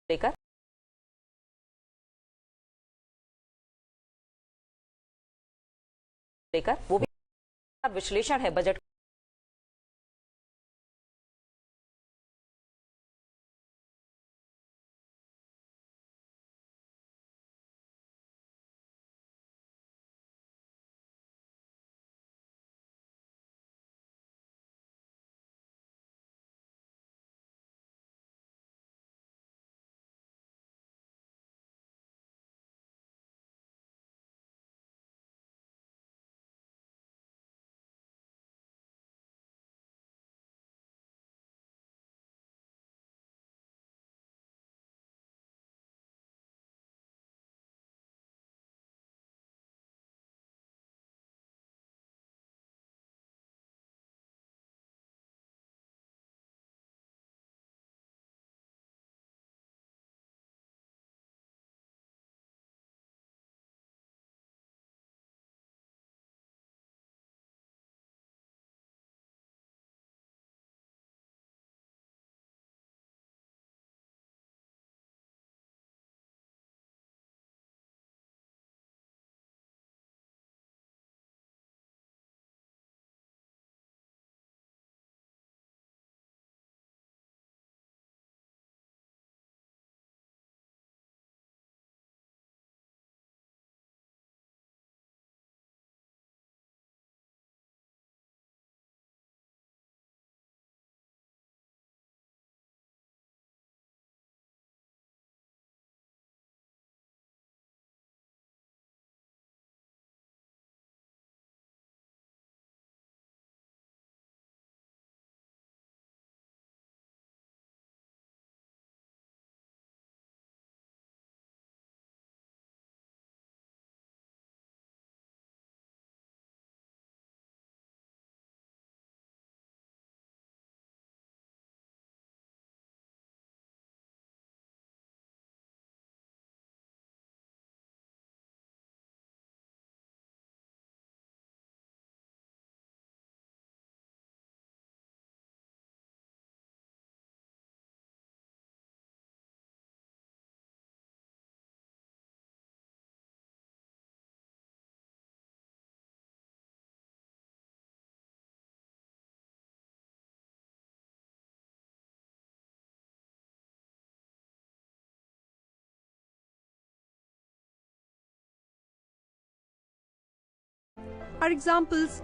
लेकर वो भी विश्लेषण है budget are examples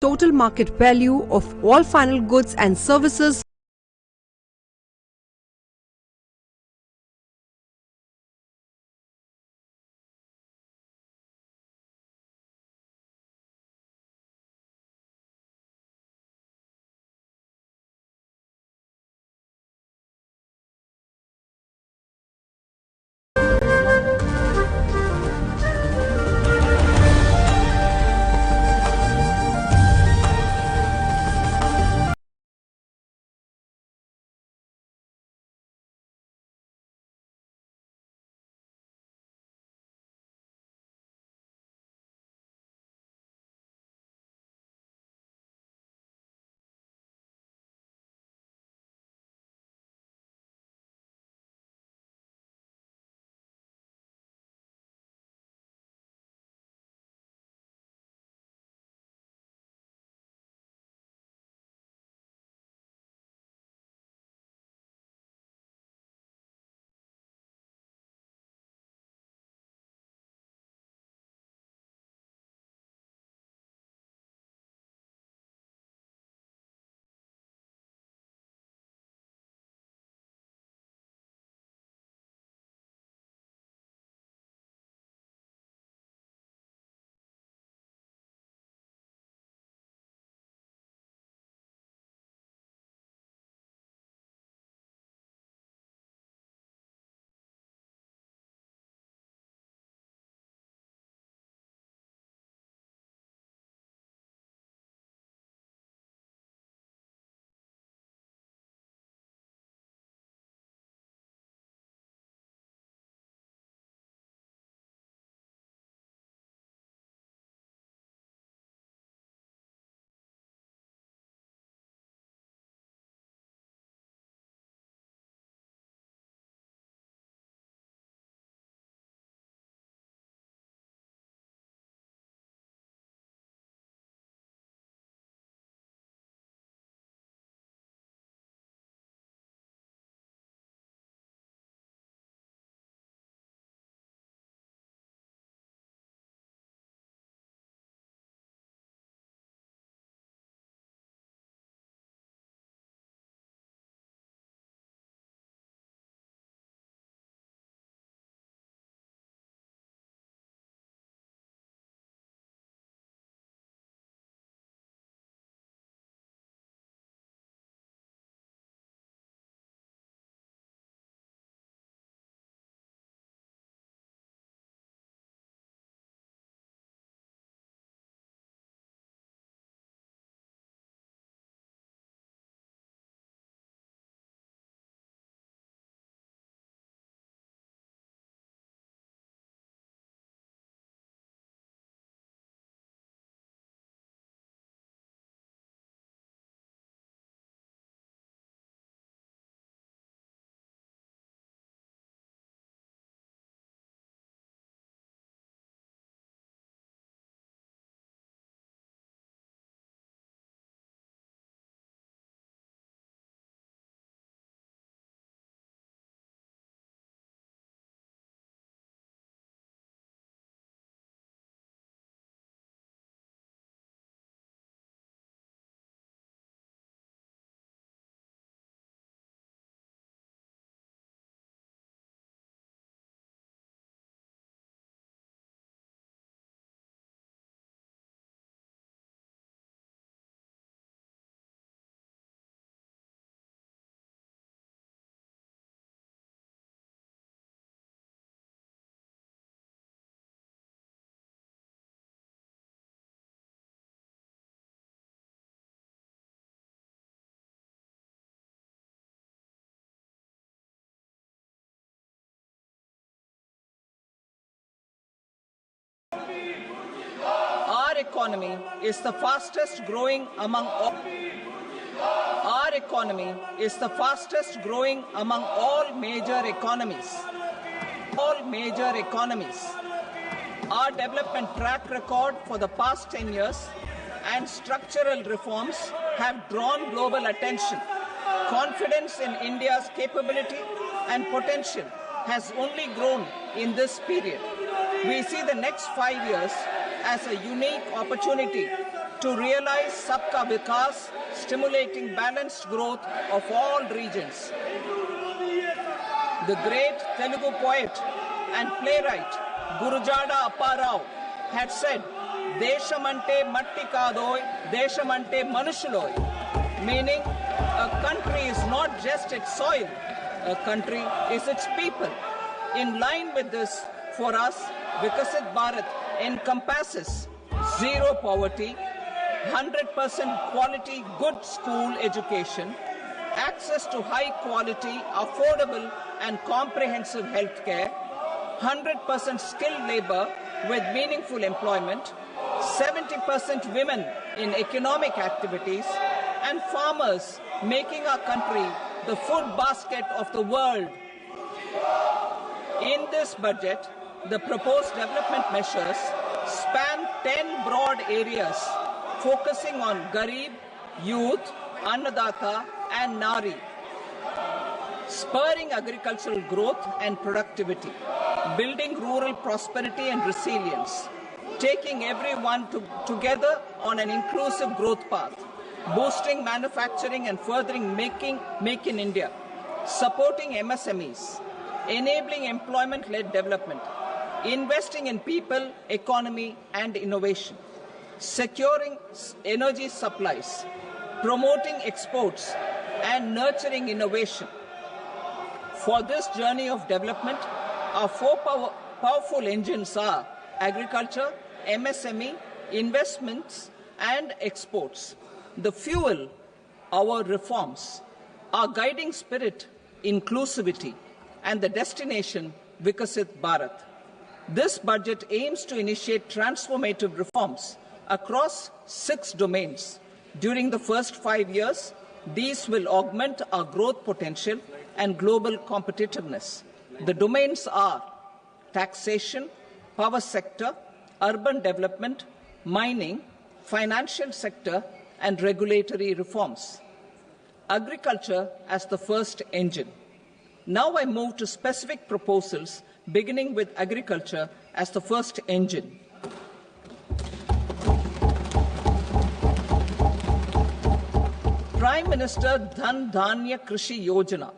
total market value of all final goods and services Our economy is the fastest growing among all. Our economy is the fastest growing among all major economies. All major economies. Our development track record for the past 10 years and structural reforms have drawn global attention. Confidence in India's capability and potential has only grown in this period. We see the next 5 years as a unique opportunity to realize Sabka Vikas, stimulating balanced growth of all regions. The great Telugu poet and playwright Gurujada Apparao had said, Deshamante matti kadoy, Deshamante manushuloy, meaning a country is not just its soil, a country is its people. In line with this, for us, Vikasit Bharat encompasses zero poverty, 100% quality good school education, access to high quality, affordable and comprehensive health care, 100% skilled labor with meaningful employment, 70% women in economic activities, and farmers making our country the food basket of the world. In this budget, the proposed development measures span 10 broad areas focusing on Garib, youth, Annadata and Nari, spurring agricultural growth and productivity, building rural prosperity and resilience, taking everyone together on an inclusive growth path, boosting manufacturing and furthering Make in India, supporting MSMEs, enabling employment-led development, investing in people, economy and innovation, securing energy supplies, promoting exports and nurturing innovation. For this journey of development, our four powerful engines are agriculture, MSME, investments and exports. The fuel, our reforms, our guiding spirit, inclusivity, and the destination, Vikasit Bharat. This budget aims to initiate transformative reforms across 6 domains. During the first 5 years, these will augment our growth potential and global competitiveness. The domains are taxation, power sector, urban development, mining, financial sector, and regulatory reforms. Agriculture as the first engine. Now I move to specific proposals, beginning with agriculture as the first engine. Prime Minister Dhan Dhanya Krishi Yojana,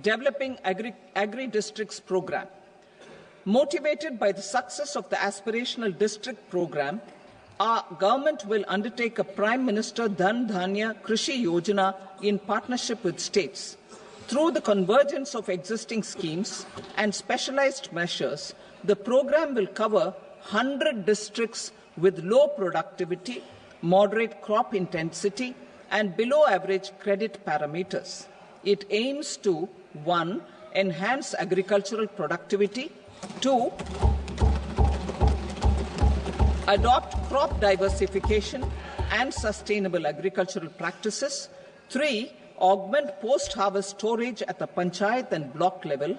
developing agri-districts program. Motivated by the success of the aspirational district program, our government will undertake a Prime Minister Dhan Dhanya Krishi Yojana in partnership with states. Through the convergence of existing schemes and specialized measures, the program will cover 100 districts with low productivity, moderate crop intensity, and below average credit parameters. It aims to 1. Enhance agricultural productivity, 2. Adopt crop diversification and sustainable agricultural practices, 3. Augment post-harvest storage at the panchayat and block level,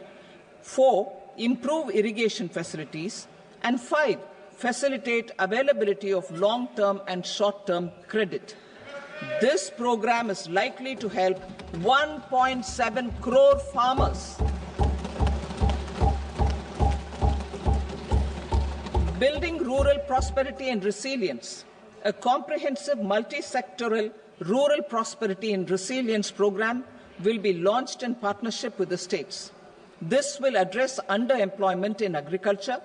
4. Improve irrigation facilities, and 5. Facilitate availability of long-term and short-term credit. This program is likely to help 1.7 crore farmers. Building rural prosperity and resilience. A comprehensive multi-sectoral rural prosperity and resilience program will be launched in partnership with the states. This will address underemployment in agriculture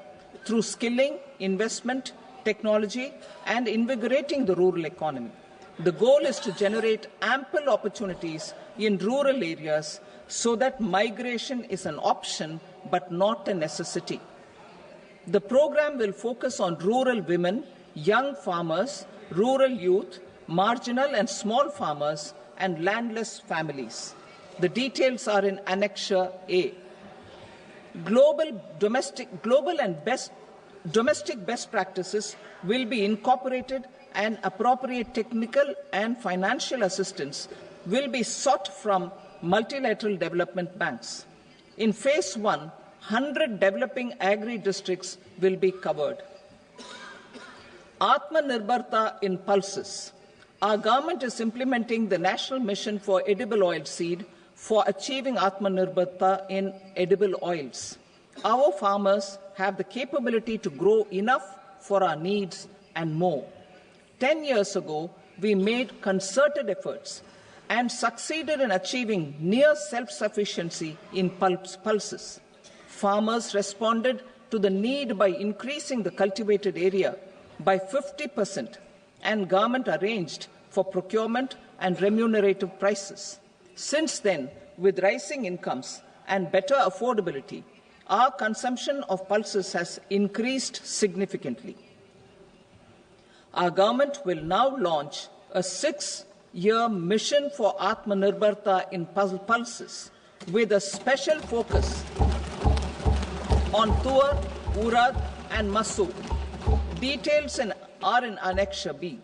through skilling, investment, technology, and invigorating the rural economy. The goal is to generate ample opportunities in rural areas so that migration is an option but not a necessity. The program will focus on rural women, young farmers, rural youth, marginal and small farmers, and landless families. The details are in Annexure A. Domestic best practices will be incorporated, and appropriate technical and financial assistance will be sought from multilateral development banks. In Phase 1, 100 developing agri-districts will be covered. Atmanirbharta in pulses. Our government is implementing the National Mission for Edible Oilseed for achieving Atmanirbharta in edible oils. Our farmers have the capability to grow enough for our needs and more. 10 years ago, we made concerted efforts and succeeded in achieving near self-sufficiency in pulses. Farmers responded to the need by increasing the cultivated area by 50%, and government arranged for procurement and remunerative prices. Since then, with rising incomes and better affordability, our consumption of pulses has increased significantly. Our government will now launch a 6-year mission for Atmanirbharta in pulses with a special focus on Tuar, Urad and Masoor. Details are in Annexure B.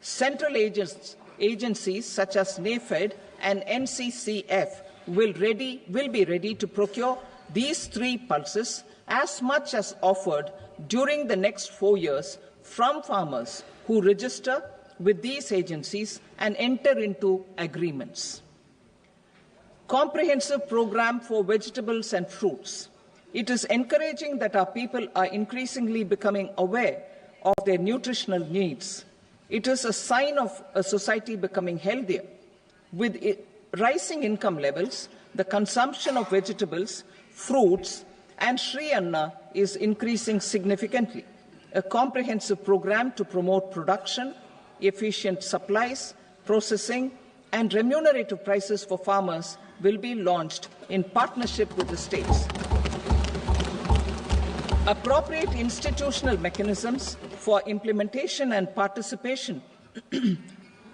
Central agencies such as NAFED and NCCF will be ready to procure these 3 pulses as much as offered during the next 4 years from farmers who register with these agencies and enter into agreements. Comprehensive program for vegetables and fruits. It is encouraging that our people are increasingly becoming aware of their nutritional needs. It is a sign of a society becoming healthier. With rising income levels, the consumption of vegetables, fruits, and Sri Anna is increasing significantly. A comprehensive program to promote production, efficient supplies, processing, and remunerative prices for farmers will be launched in partnership with the states. Appropriate institutional mechanisms for implementation and participation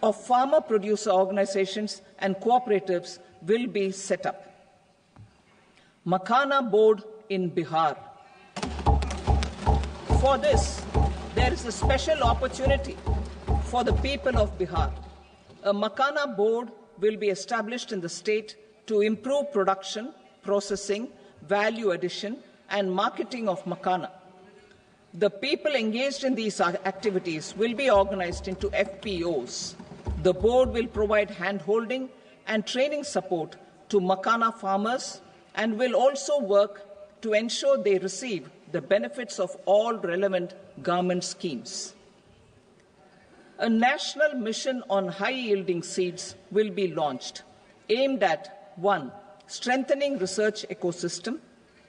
of farmer producer organizations and cooperatives will be set up. Makhana board in Bihar. For this, there is a special opportunity for the people of Bihar. A Makhana board will be established in the state to improve production, processing, value addition, and marketing of Makhana. The people engaged in these activities will be organized into FPOs. The board will provide hand-holding and training support to Makhana farmers and will also work to ensure they receive the benefits of all relevant government schemes. A national mission on high-yielding seeds will be launched, aimed at 1. Strengthening research ecosystem,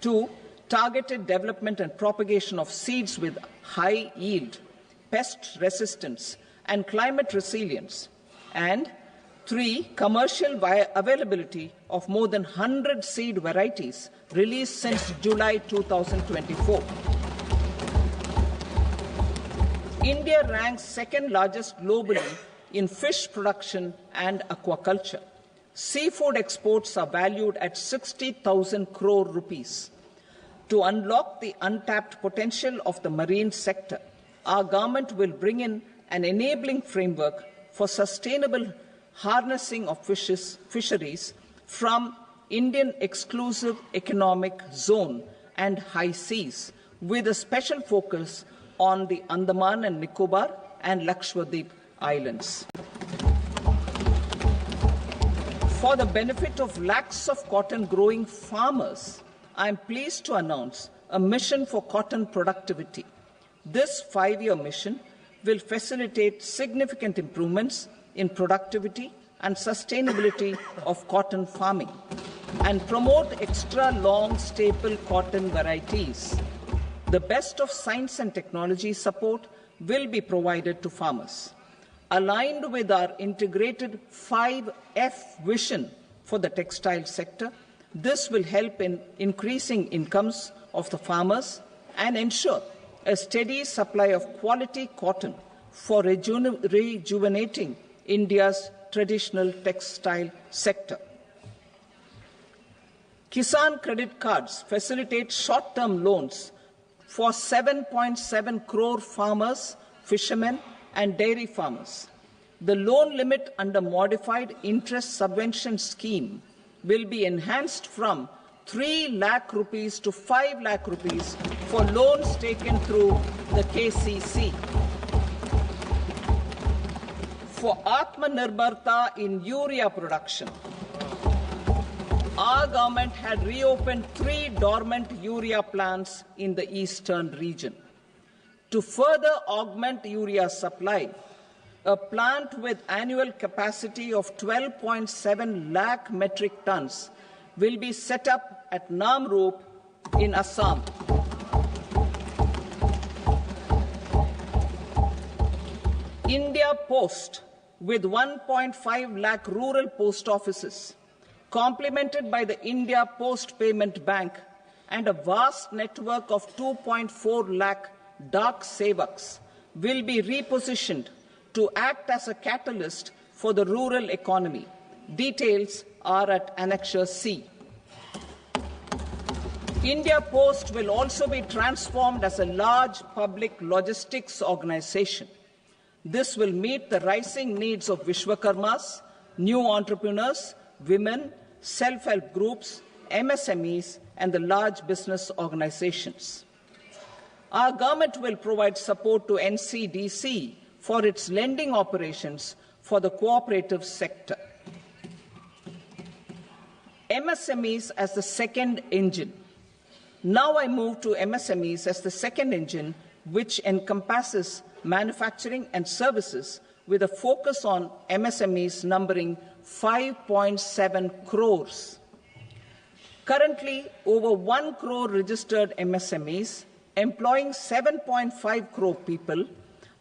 2. Targeted development and propagation of seeds with high yield, pest resistance, and climate resilience, and 3. Commercial availability of more than 100 seed varieties released since July 2024. India ranks second largest globally in fish production and aquaculture. Seafood exports are valued at 60,000 crore rupees. To unlock the untapped potential of the marine sector, our government will bring in an enabling framework for sustainable harnessing of fisheries from Indian Exclusive Economic Zone and high seas, with a special focus on the Andaman and Nicobar and Lakshadweep Islands. For the benefit of lakhs of cotton growing farmers, I am pleased to announce a mission for cotton productivity. This 5-year mission will facilitate significant improvements in productivity and sustainability of cotton farming and promote extra long staple cotton varieties. The best of science and technology support will be provided to farmers. Aligned with our integrated 5F vision for the textile sector, this will help in increasing incomes of the farmers and ensure a steady supply of quality cotton for rejuvenating India's traditional textile sector. Kisan credit cards facilitate short-term loans for 7.7 crore farmers, fishermen, and dairy farmers. The loan limit under modified interest subvention scheme will be enhanced from 3 lakh rupees to 5 lakh rupees for loans taken through the KCC. For Atmanirbharta in urea production, our government had reopened 3 dormant urea plants in the eastern region. To further augment urea supply, a plant with annual capacity of 12.7 lakh metric tons will be set up at Namrup in Assam. India Post, with 1.5 lakh rural post offices, complemented by the India Post Payment Bank and a vast network of 2.4 lakh Dak Sevaks, will be repositioned to act as a catalyst for the rural economy. Details are at Annexure C. India Post will also be transformed as a large public logistics organization. This will meet the rising needs of Vishwakarmas, new entrepreneurs, women, self-help groups, MSMEs, and the large business organizations. Our government will provide support to NCDC for its lending operations for the cooperative sector. MSMEs as the second engine. Now I move to MSMEs as the second engine, which encompasses manufacturing and services with a focus on MSMEs numbering 5.7 crores. Currently, over 1 crore registered MSMEs, employing 7.5 crore people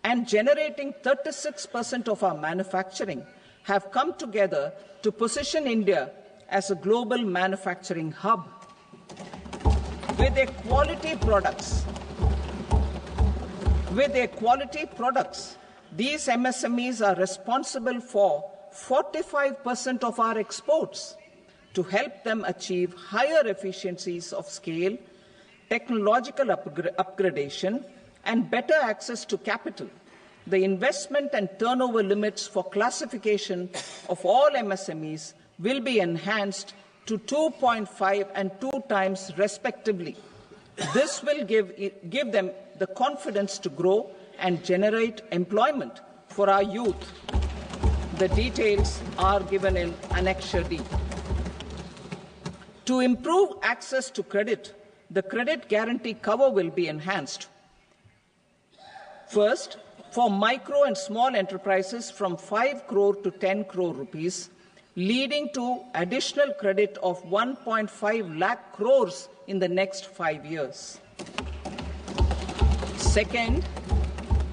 and generating 36% of our manufacturing, have come together to position India as a global manufacturing hub. With their quality products, these MSMEs are responsible for 45% of our exports. To help them achieve higher efficiencies of scale, technological upgradation, and better access to capital, the investment and turnover limits for classification of all MSMEs will be enhanced to 2.5 and 2 times respectively. This will give them the confidence to grow and generate employment for our youth. The details are given in Annexure D. To improve access to credit, the credit guarantee cover will be enhanced. First, for micro and small enterprises from 5 crore to 10 crore rupees, leading to additional credit of 1.5 lakh crores in the next 5 years. Second,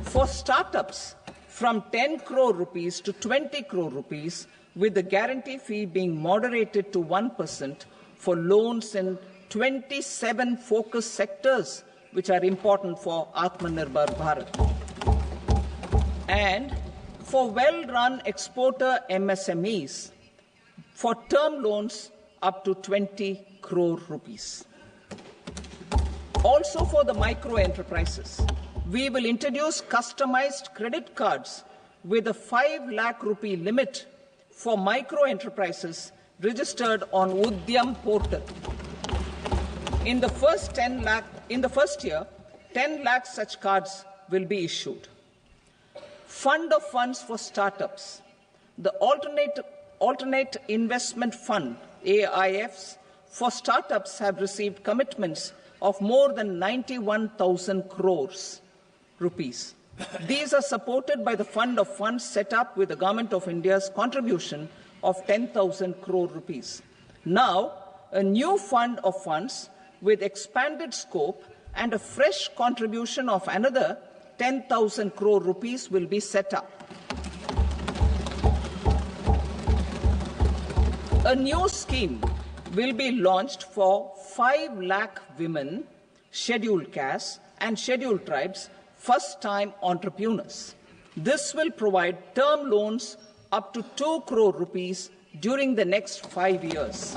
for startups from 10 crore rupees to 20 crore rupees, with the guarantee fee being moderated to 1% for loans in 27 focus sectors which are important for Atmanirbhar Bharat. And for well-run exporter MSMEs, for term loans up to 20 crore rupees. Also for the micro enterprises, we will introduce customized credit cards with a 5 lakh rupee limit for micro enterprises registered on Udyam portal. In the first year, 10 lakh such cards will be issued. Fund of funds for startups. The alternate investment fund, AIFs, for startups have received commitments of more than 91,000 crores rupees. These are supported by the fund of funds set up with the Government of India's contribution of 10,000 crore rupees. Now, a new fund of funds with expanded scope and a fresh contribution of another 10,000 crore rupees will be set up. A new scheme will be launched for 5 lakh women, scheduled castes and scheduled tribes, first-time entrepreneurs. This will provide term loans up to 2 crore rupees during the next 5 years.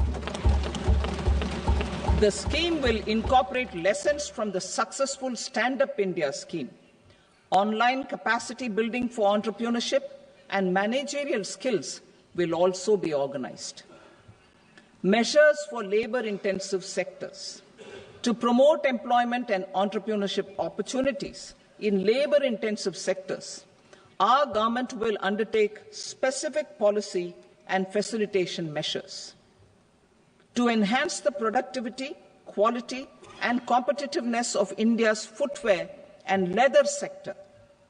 The scheme will incorporate lessons from the successful Stand Up India scheme. Online capacity building for entrepreneurship and managerial skills will also be organized. Measures for labor-intensive sectors. To promote employment and entrepreneurship opportunities in labor-intensive sectors, our government will undertake specific policy and facilitation measures. To enhance the productivity, quality, and competitiveness of India's footwear and leather sector,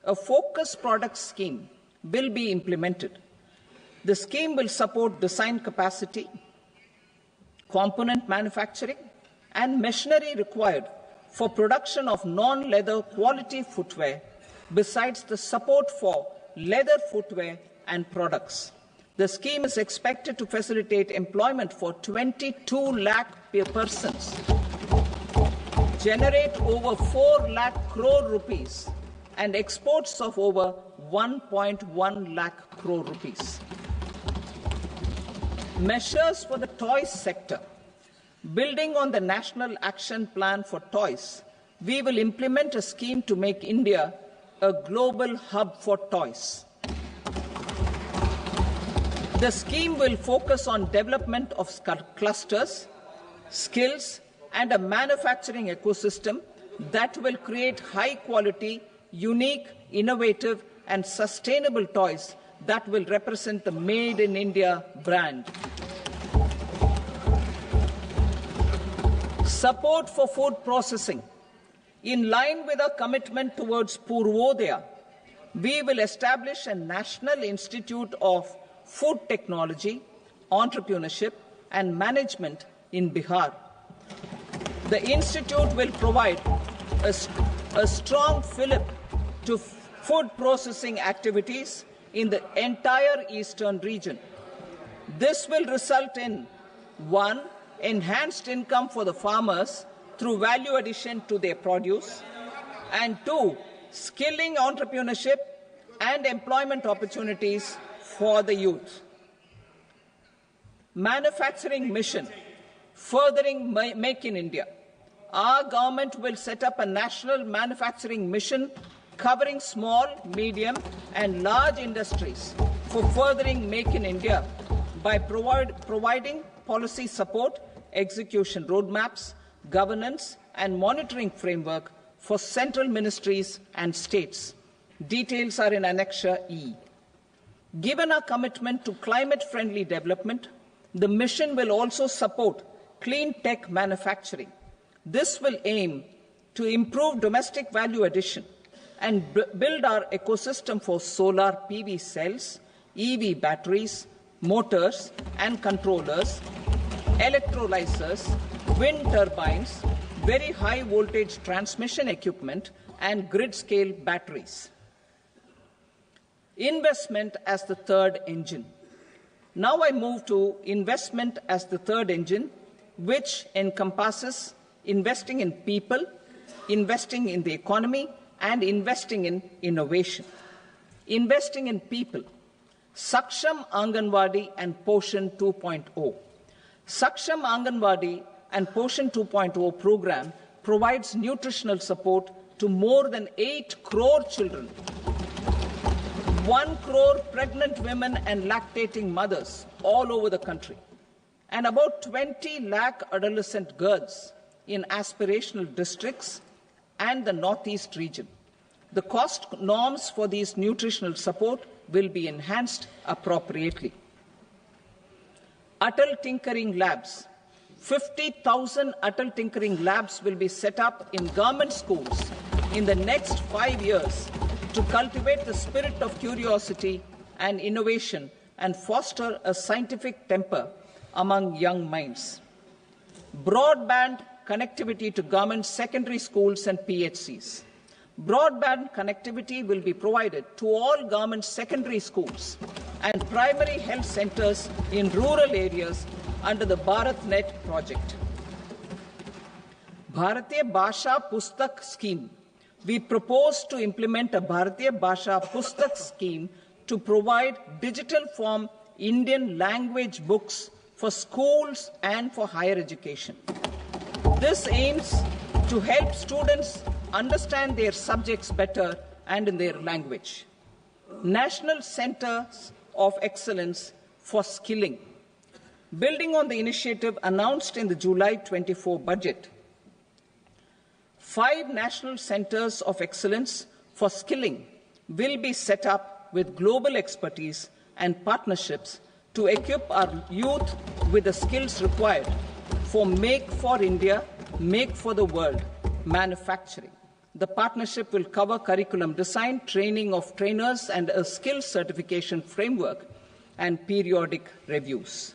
a focus product scheme will be implemented. The scheme will support design capacity, component manufacturing, and machinery required for production of non-leather quality footwear, besides the support for leather footwear and products. The scheme is expected to facilitate employment for 22 lakh persons, generate over 4 lakh crore rupees, and exports of over 1.1 lakh crore rupees. Measures for the toys sector. Building on the National Action Plan for Toys, we will implement a scheme to make India a global hub for toys. The scheme will focus on development of clusters, skills, and a manufacturing ecosystem that will create high-quality, unique, innovative, and sustainable toys that will represent the Made in India brand. Support for food processing. In line with our commitment towards Purvodaya, we will establish a National Institute of Food Technology, Entrepreneurship and Management in Bihar. The institute will provide a strong fillip to food processing activities in the entire eastern region. This will result in 1. Enhanced income for the farmers through value addition to their produce, and 2. Skilling entrepreneurship and employment opportunities for the youth. Manufacturing mission, furthering Make in India. Our government will set up a national manufacturing mission covering small, medium, and large industries for furthering Make in India by providing policy support, execution roadmaps, governance, and monitoring framework for central ministries and states. Details are in Annexure E. Given our commitment to climate-friendly development, the mission will also support clean tech manufacturing. This will aim to improve domestic value addition and build our ecosystem for solar PV cells, EV batteries, motors and controllers, electrolyzers, wind turbines, very high voltage transmission equipment, and grid-scale batteries. Investment as the third engine. Now I move to investment as the third engine, which encompasses investing in people, investing in the economy, and investing in innovation. Investing in people. Saksham Anganwadi and Poshan 2.0. Saksham Anganwadi and Poshan 2.0 program provides nutritional support to more than 8 crore children, 1 crore pregnant women and lactating mothers all over the country, and about 20 lakh adolescent girls in aspirational districts and the Northeast region. The cost norms for these nutritional support will be enhanced appropriately. Atal Tinkering Labs. 50,000 Atal Tinkering Labs will be set up in government schools in the next 5 years to cultivate the spirit of curiosity and innovation and foster a scientific temper among young minds. Broadband connectivity to government secondary schools and PHCs. Broadband connectivity will be provided to all government secondary schools and primary health centers in rural areas under the BharatNet project. Bharatiya Bhasha Pustak Scheme. We propose to implement a Bharatiya Bhasha Pustak scheme to provide digital form Indian language books for schools and for higher education. This aims to help students understand their subjects better and in their language. National Centers of Excellence for Skilling. Building on the initiative announced in the July 24 budget, 5 National Centers of Excellence for Skilling will be set up with global expertise and partnerships to equip our youth with the skills required for Make for India, Make for the World manufacturing. The partnership will cover curriculum design, training of trainers, and a skills certification framework and periodic reviews.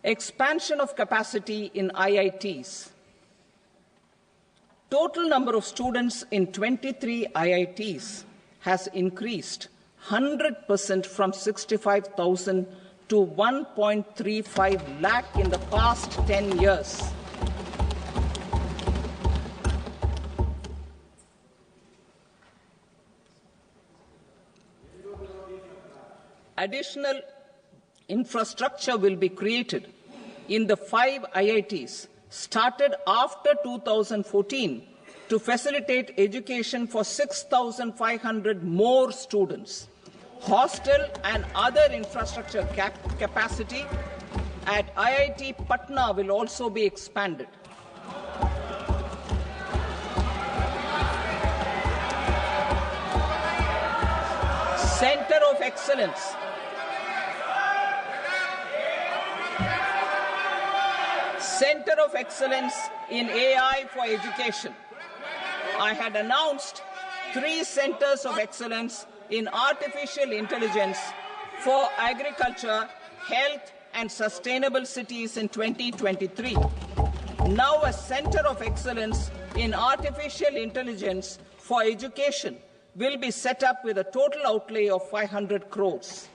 Expansion of capacity in IITs. Total number of students in 23 IITs has increased 100% from 65,000 to 1.35 lakh in the past 10 years. Additional infrastructure will be created in the 5 IITs started after 2014 to facilitate education for 6,500 more students. Hostel and other infrastructure capacity at IIT Patna will also be expanded. Center of Excellence. Center of Excellence in AI for Education. I had announced 3 centers of excellence in artificial intelligence for agriculture, health, and sustainable cities in 2023. Now a center of excellence in artificial intelligence for education will be set up with a total outlay of 500 crores.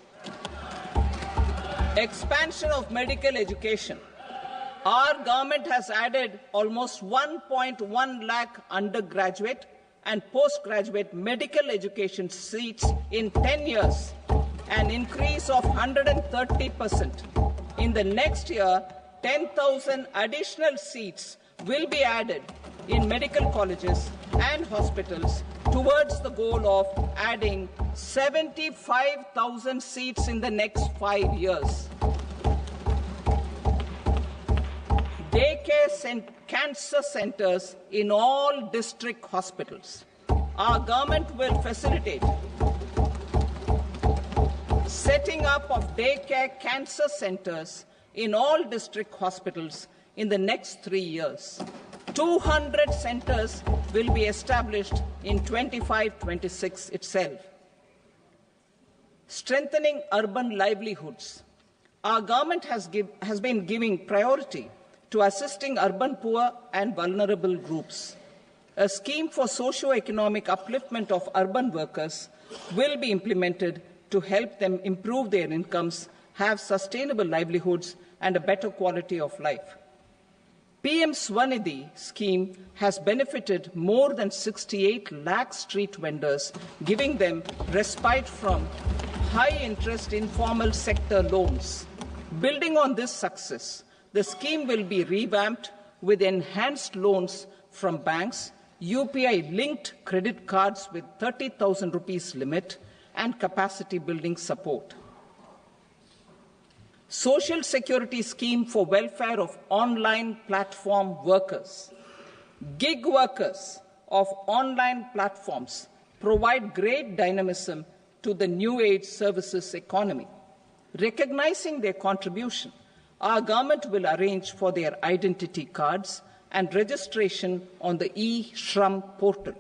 Expansion of medical education. Our government has added almost 1.1 lakh undergraduate and postgraduate medical education seats in 10 years, an increase of 130%. In the next year, 10,000 additional seats will be added in medical colleges and hospitals towards the goal of adding 75,000 seats in the next 5 years. Daycare cancer centers in all district hospitals. Our government will facilitate setting up of daycare cancer centers in all district hospitals in the next 3 years. 200 centers will be established in 25-26 itself. Strengthening urban livelihoods. Our government has been giving priority to assisting urban poor and vulnerable groups. A scheme for socio-economic upliftment of urban workers will be implemented to help them improve their incomes, have sustainable livelihoods, and a better quality of life. PM Swanidhi scheme has benefited more than 68 lakh street vendors, giving them respite from high-interest informal sector loans. Building on this success, the scheme will be revamped with enhanced loans from banks, UPI-linked credit cards with 30,000 rupees limit, and capacity building support. Social Security Scheme for welfare of online platform workers. Gig workers of online platforms provide great dynamism to the new age services economy. Recognizing their contribution, our government will arrange for their identity cards and registration on the e-Shram portal.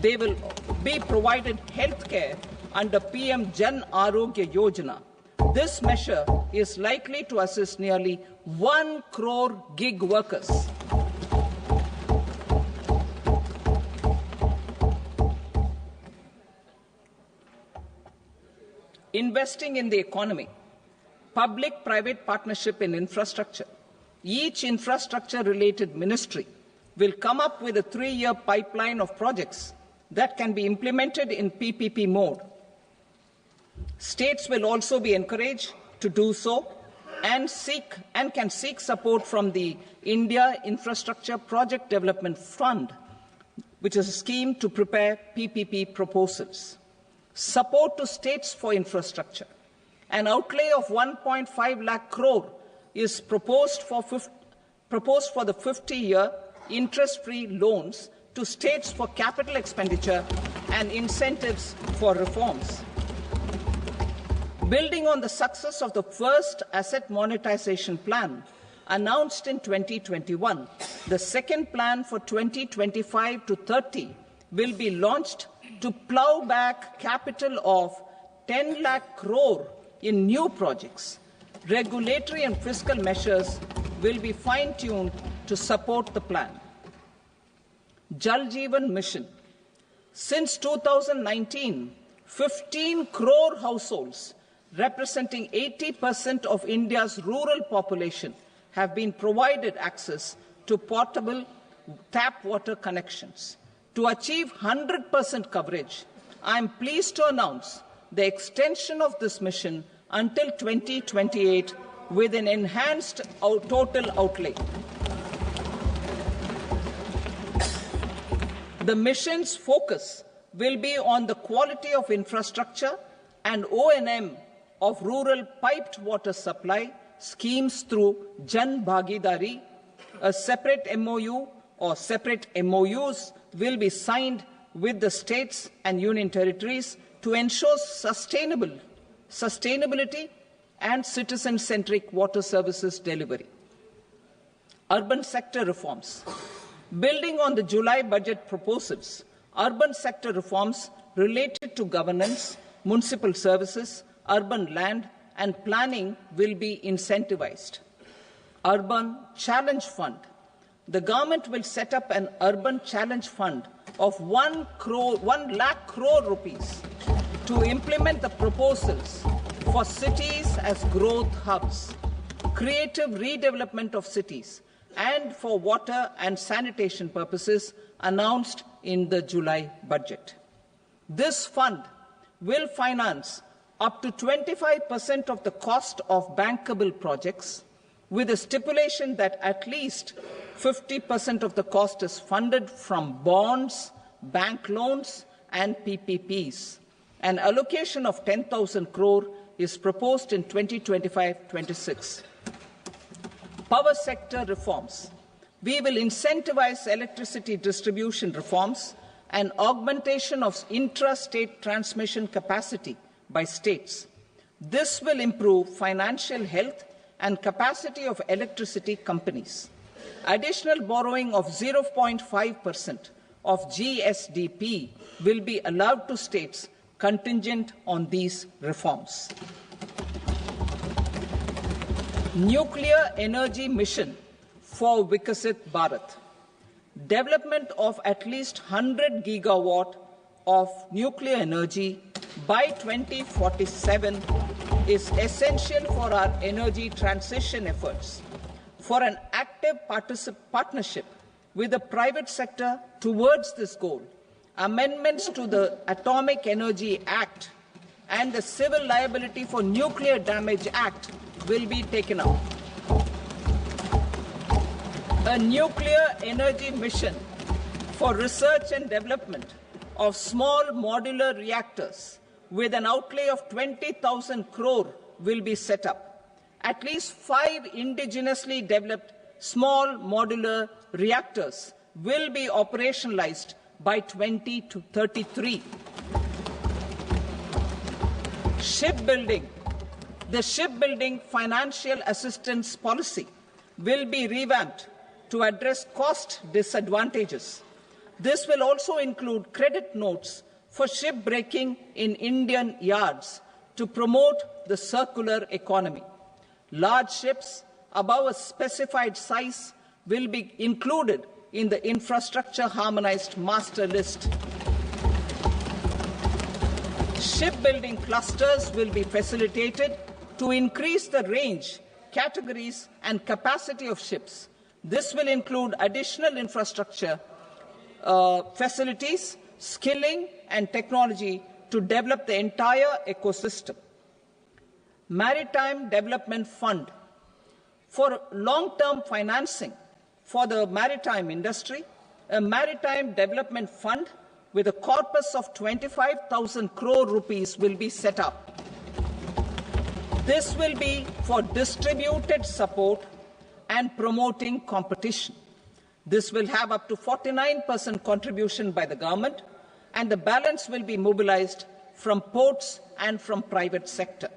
They will be provided healthcare under PM Jan Arogya Yojana. This measure is likely to assist nearly 1 crore gig workers. Investing in the economy. Public-private partnership in infrastructure. Each infrastructure-related ministry will come up with a 3-year pipeline of projects that can be implemented in PPP mode. States will also be encouraged to do so and can seek support from the India Infrastructure Project Development Fund, which is a scheme to prepare PPP proposals. Support to states for infrastructure. An outlay of 1.5 lakh crore is proposed for the 50-year interest-free loans to states for capital expenditure and incentives for reforms. Building on the success of the first asset monetization plan announced in 2021, the second plan for 2025 to 30 will be launched to plough back capital of 10 lakh crore in new projects. Regulatory and fiscal measures will be fine-tuned to support the plan. Jal Jeevan Mission. Since 2019, 15 crore households, representing 80% of India's rural population, have been provided access to portable tap water connections. To achieve 100% coverage, I am pleased to announce the extension of this mission until 2028 with an enhanced total outlay. The mission's focus will be on the quality of infrastructure and O&M of rural piped water supply schemes through Jan Bhagidari. A separate MOU or separate MOUs will be signed with the states and union territories to ensure sustainability and citizen-centric water services delivery. Urban sector reforms. Building on the July budget proposals, urban sector reforms related to governance, municipal services, urban land and planning will be incentivized. Urban Challenge Fund. The government will set up an urban challenge fund of 1 lakh crore rupees to implement the proposals for cities as growth hubs, creative redevelopment of cities, and for water and sanitation purposes announced in the July budget. This fund will finance up to 25% of the cost of bankable projects, with a stipulation that at least 50% of the cost is funded from bonds, bank loans, and PPPs. An allocation of 10,000 crore is proposed in 2025-26. Power sector reforms. We will incentivize electricity distribution reforms and augmentation of intra-state transmission capacity by states. This will improve financial health and capacity of electricity companies. Additional borrowing of 0.5% of GSDP will be allowed to states contingent on these reforms. Nuclear energy mission for Vikasit Bharat. Development of at least 100 gigawatt of nuclear energy by 2047 is essential for our energy transition efforts. For an active partnership with the private sector towards this goal, amendments to the Atomic Energy Act and the Civil Liability for Nuclear Damage Act will be taken up. A nuclear energy mission for research and development of small modular reactors with an outlay of 20,000 crore will be set up. At least 5 indigenously developed small modular reactors will be operationalized by 2033. Shipbuilding. The shipbuilding financial assistance policy will be revamped to address cost disadvantages. This will also include credit notes for shipbreaking in Indian yards to promote the circular economy. Large ships above a specified size will be included in the infrastructure harmonized master list. Shipbuilding clusters will be facilitated to increase the range, categories, and capacity of ships. This will include additional infrastructure, facilities, skilling, and technology to develop the entire ecosystem. Maritime Development Fund. For long-term financing for the maritime industry, a Maritime Development Fund with a corpus of 25,000 crore rupees will be set up. This will be for distributed support and promoting competition. This will have up to 49% contribution by the government, and the balance will be mobilized from ports and from private sector.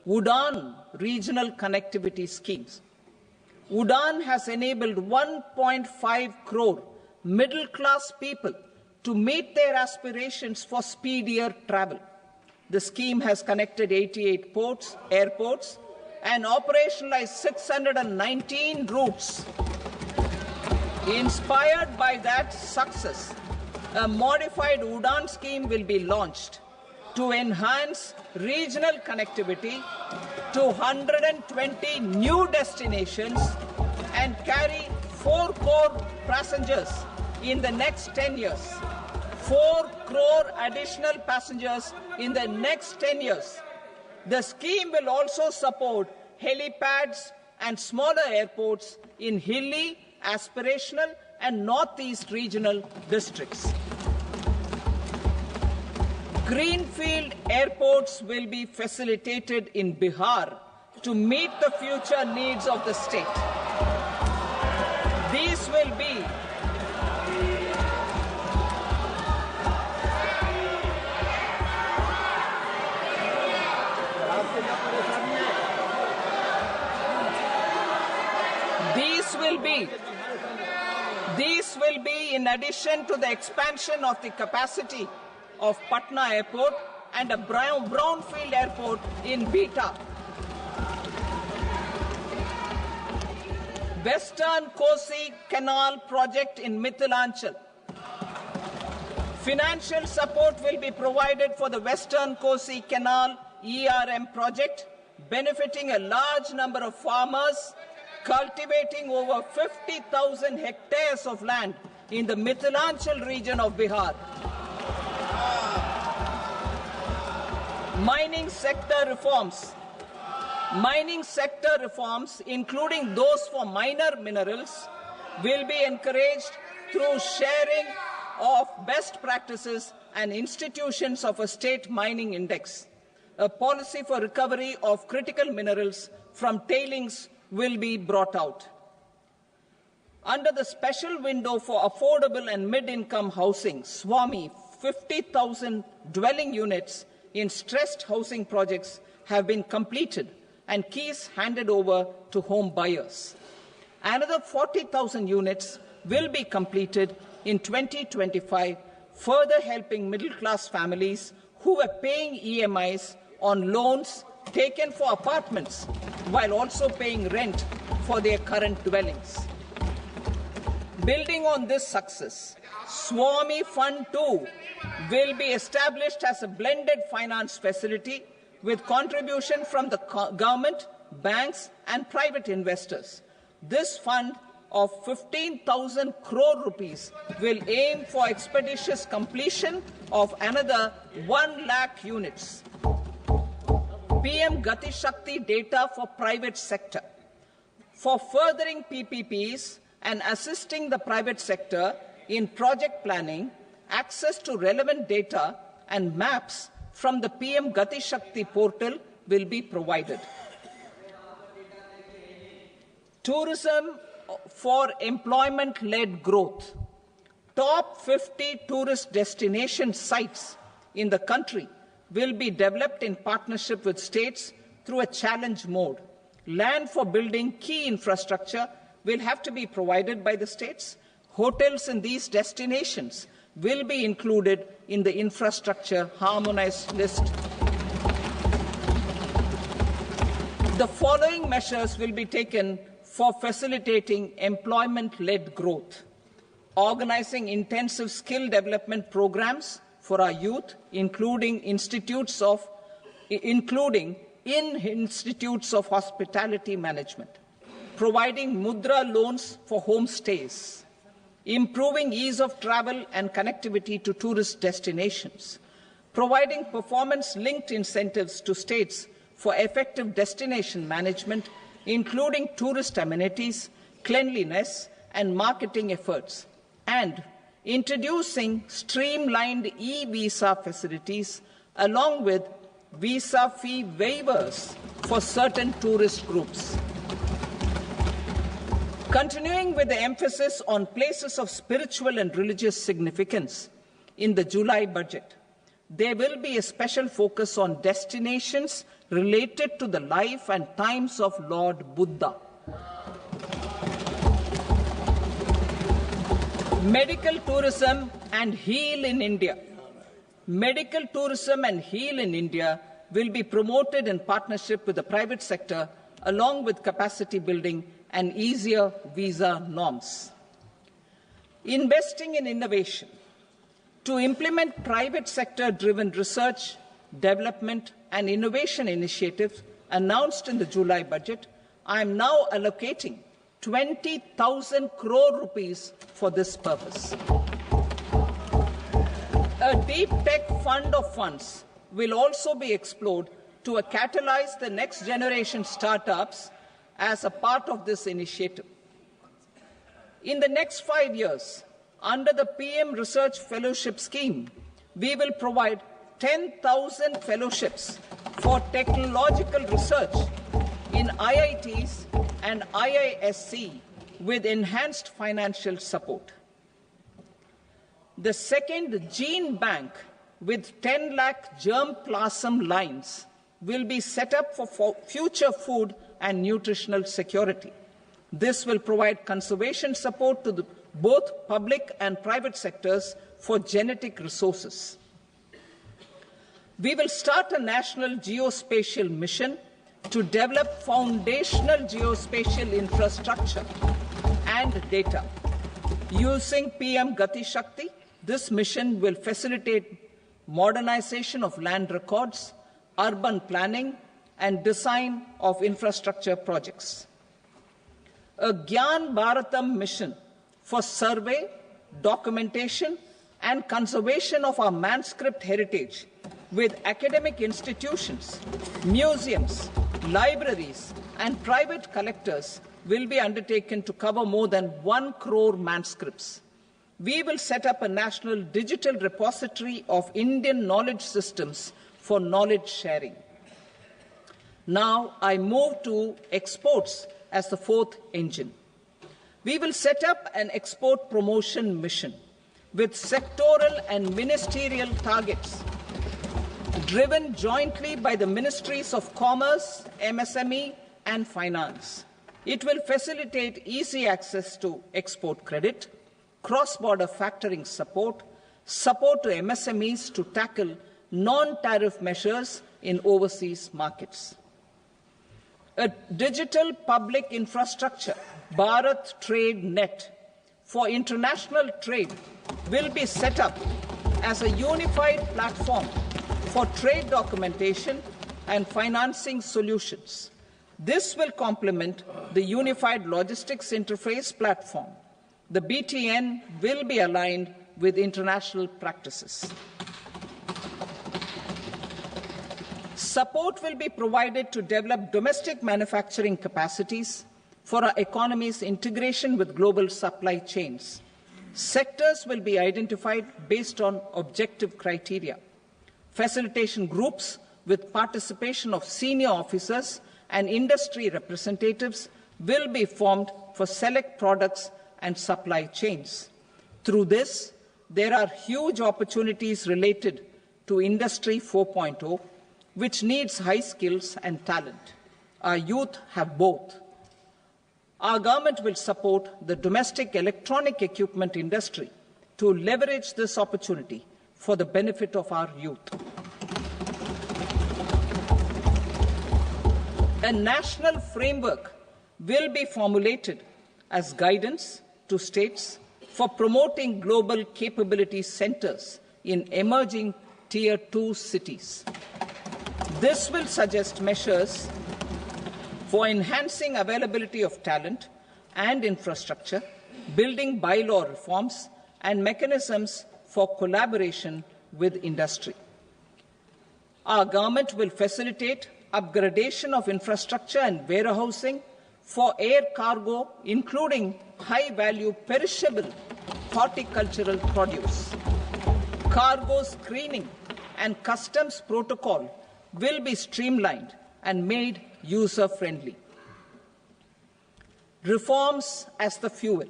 UDAN regional connectivity schemes. UDAN has enabled 1.5 crore middle-class people to meet their aspirations for speedier travel. The scheme has connected 88 airports, and operationalized 619 routes. Inspired by that success, a modified Udan scheme will be launched to enhance regional connectivity to 120 new destinations and carry 4 crore passengers in the next 10 years. 4 crore additional passengers in the next 10 years. The scheme will also support helipads and smaller airports in hilly, aspirational and northeast regional districts. Greenfield airports will be facilitated in Bihar to meet the future needs of the state. These will be These will be in addition to the expansion of the capacity of Patna Airport and a brownfield airport in Beta. Western Kosi Canal project in Mithilanchal. Financial support will be provided for the Western Kosi Canal ERM project, benefiting a large number of farmers cultivating over 50,000 hectares of land in the Mithilanchal region of Bihar. Mining sector reforms, including those for minor minerals, will be encouraged through sharing of best practices and institutions of a state mining index. A policy for recovery of critical minerals from tailings will be brought out. Under the special window for affordable and mid-income housing, SWAMI, 50,000 dwelling units in stressed housing projects have been completed and keys handed over to home buyers. Another 40,000 units will be completed in 2025, further helping middle-class families who were paying EMIs on loans taken for apartments while also paying rent for their current dwellings. Building on this success, SWAMI Fund 2 will be established as a blended finance facility with contribution from the government, banks and private investors. This fund of 15,000 crore rupees will aim for expeditious completion of another 1 lakh units. PM Gati Shakti data for private sector. For furthering PPPs and assisting the private sector in project planning, access to relevant data and maps from the PM Gati Shakti portal will be provided. Tourism for employment-led growth. Top 50 tourist destination sites in the country will be developed in partnership with states through a challenge mode. Land for building key infrastructure will have to be provided by the states. Hotels in these destinations will be included in the infrastructure harmonized list. The following measures will be taken for facilitating employment-led growth: organizing intensive skill development programs for our youth, including in institutes of hospitality management, providing mudra loans for homestays, improving ease of travel and connectivity to tourist destinations, providing performance-linked incentives to states for effective destination management, including tourist amenities, cleanliness, and marketing efforts, and introducing streamlined e-visa facilities along with visa fee waivers for certain tourist groups. Continuing with the emphasis on places of spiritual and religious significance, in the July budget, there will be a special focus on destinations related to the life and times of Lord Buddha. Medical tourism and Heal in India. Medical tourism and Heal in India will be promoted in partnership with the private sector, along with capacity building and easier visa norms. Investing in innovation. To implement private sector-driven research, development and innovation initiatives announced in the July budget, I am now allocating 20,000 crore rupees for this purpose. A deep tech fund of funds will also be explored to catalyze the next generation startups as a part of this initiative. In the next 5 years, under the PM Research Fellowship Scheme, we will provide 10,000 fellowships for technological research in IITs and IISc with enhanced financial support. The second gene bank with 10 lakh germplasm lines will be set up for future food and nutritional security. This will provide conservation support to both public and private sectors for genetic resources. We will start a national geospatial mission to develop foundational geospatial infrastructure and data. Using PM Gati Shakti, this mission will facilitate modernization of land records, urban planning, and design of infrastructure projects. A Gyan Bharatam mission for survey, documentation, and conservation of our manuscript heritage with academic institutions, museums, libraries, and private collectors will be undertaken to cover more than 1 crore manuscripts. We will set up a national digital repository of Indian knowledge systems for knowledge sharing. Now I move to exports as the fourth engine. We will set up an export promotion mission with sectoral and ministerial targets driven jointly by the Ministries of Commerce, MSME, and Finance. It will facilitate easy access to export credit, cross-border factoring support, support to MSMEs to tackle non-tariff measures in overseas markets. A digital public infrastructure, Bharat Trade Net, for international trade will be set up as a unified platform for trade documentation and financing solutions. This will complement the Unified Logistics Interface platform. The BTN will be aligned with international practices. Support will be provided to develop domestic manufacturing capacities for our economy's integration with global supply chains. Sectors will be identified based on objective criteria. Facilitation groups with participation of senior officers and industry representatives will be formed for select products and supply chains. Through this, there are huge opportunities related to Industry 4.0, which needs high skills and talent. Our youth have both. Our government will support the domestic electronic equipment industry to leverage this opportunity for the benefit of our youth. A national framework will be formulated as guidance to states for promoting global capability centers in emerging Tier 2 cities. This will suggest measures for enhancing availability of talent and infrastructure, building bylaw reforms, and mechanisms for collaboration with industry. Our government will facilitate upgradation of infrastructure and warehousing for air cargo, including high-value perishable horticultural produce. Cargo screening and customs protocol will be streamlined and made user-friendly. Reforms as the fuel.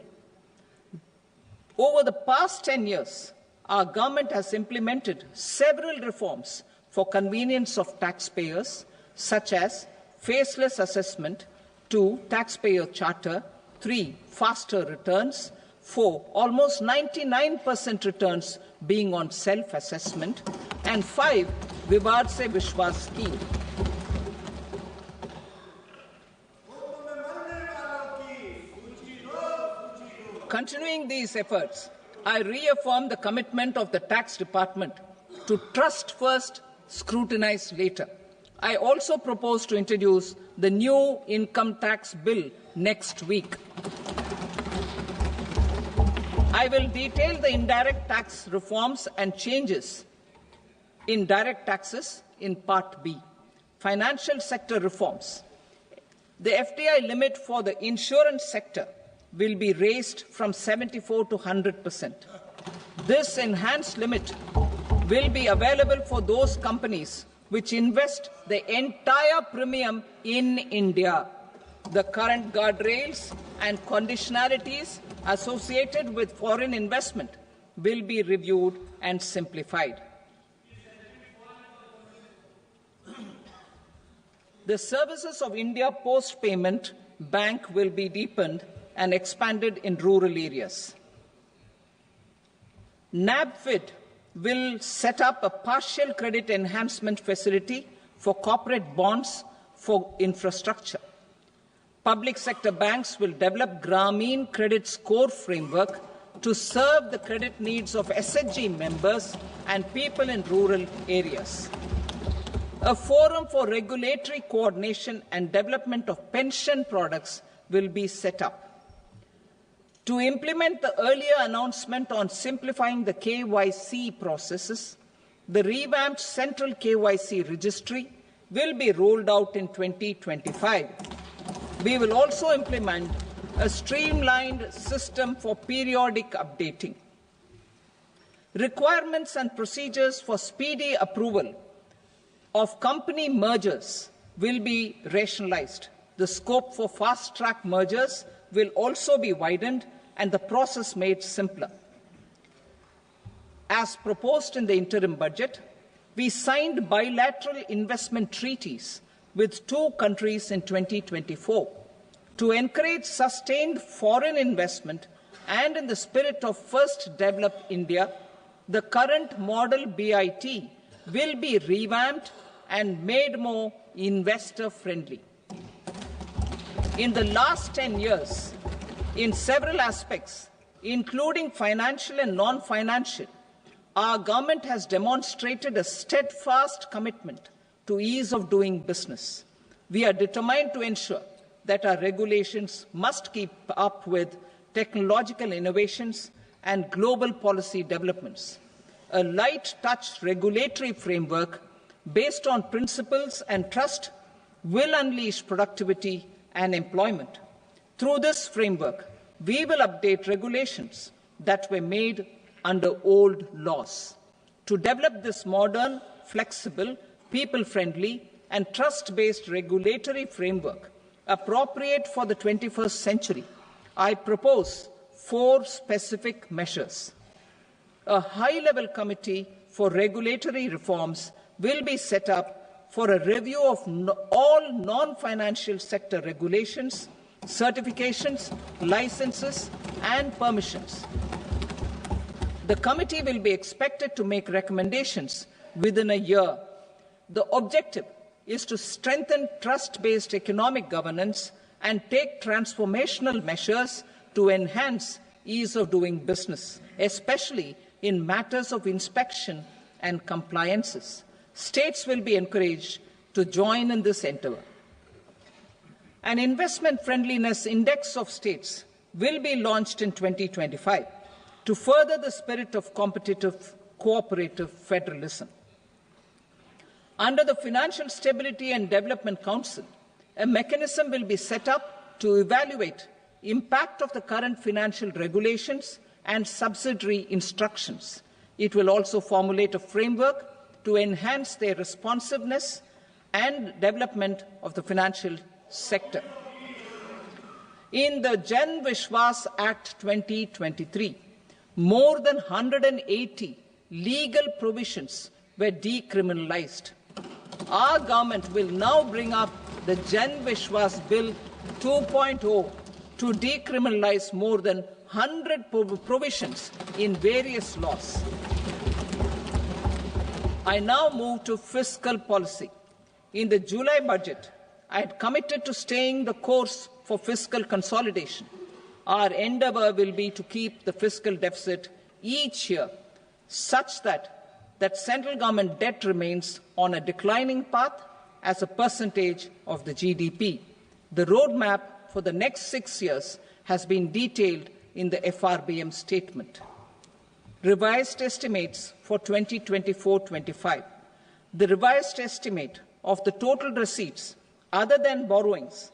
Over the past 10 years, our government has implemented several reforms for convenience of taxpayers, such as faceless assessment, 2, taxpayer charter, 3, faster returns, 4, almost 99% returns being on self-assessment, and 5, Vivad Se Vishwas scheme. Continuing these efforts, I reaffirm the commitment of the Tax Department to trust first, scrutinize later. I also propose to introduce the new income tax bill next week. I will detail the indirect tax reforms and changes in direct taxes in Part B. Financial sector reforms. The FDI limit for the insurance sector will be raised from 74 to 100%. This enhanced limit will be available for those companies which invest the entire premium in India. The current guardrails and conditionalities associated with foreign investment will be reviewed and simplified. The services of India Post Payment Bank will be deepened and expanded in rural areas. NABFID will set up a partial credit enhancement facility for corporate bonds for infrastructure. Public sector banks will develop Grameen Credit Score Framework to serve the credit needs of SHG members and people in rural areas. A forum for regulatory coordination and development of pension products will be set up. To implement the earlier announcement on simplifying the KYC processes, the revamped Central KYC Registry will be rolled out in 2025. We will also implement a streamlined system for periodic updating. Requirements and procedures for speedy approval of company mergers will be rationalized. The scope for fast-track mergers will also be widened and the process made simpler. As proposed in the interim budget, we signed bilateral investment treaties with 2 countries in 2024 to encourage sustained foreign investment, and in the spirit of First Develop India, the current model BIT will be revamped and made more investor-friendly. In the last 10 years, in several aspects, including financial and non-financial, our government has demonstrated a steadfast commitment to ease of doing business. We are determined to ensure that our regulations must keep up with technological innovations and global policy developments. A light-touch regulatory framework based on principles and trust will unleash productivity and employment. Through this framework, we will update regulations that were made under old laws. To develop this modern, flexible, people-friendly and trust-based regulatory framework appropriate for the 21st century, I propose 4 specific measures. A high-level committee for regulatory reforms will be set up for a review of all non-financial sector regulations, certifications, licenses, and permissions. The committee will be expected to make recommendations within a year. The objective is to strengthen trust-based economic governance and take transformational measures to enhance ease of doing business, especially in matters of inspection and compliances. States will be encouraged to join in this endeavour. An investment friendliness index of states will be launched in 2025 to further the spirit of competitive, cooperative federalism. Under the Financial Stability and Development Council, a mechanism will be set up to evaluate impact of the current financial regulations and subsidiary instructions. It will also formulate a framework to enhance their responsiveness and development of the financial sector. In the Jan Vishwas Act 2023, more than 180 legal provisions were decriminalized. Our government will now bring up the Jan Vishwas Bill 2.0 to decriminalize more than 100 provisions in various laws. I now move to fiscal policy. In the July budget, I had committed to staying the course for fiscal consolidation. Our endeavour will be to keep the fiscal deficit each year such that central government debt remains on a declining path as a percentage of the GDP. The roadmap for the next 6 years has been detailed in the FRBM statement. Revised estimates for 2024-25. The revised estimate of the total receipts other than borrowings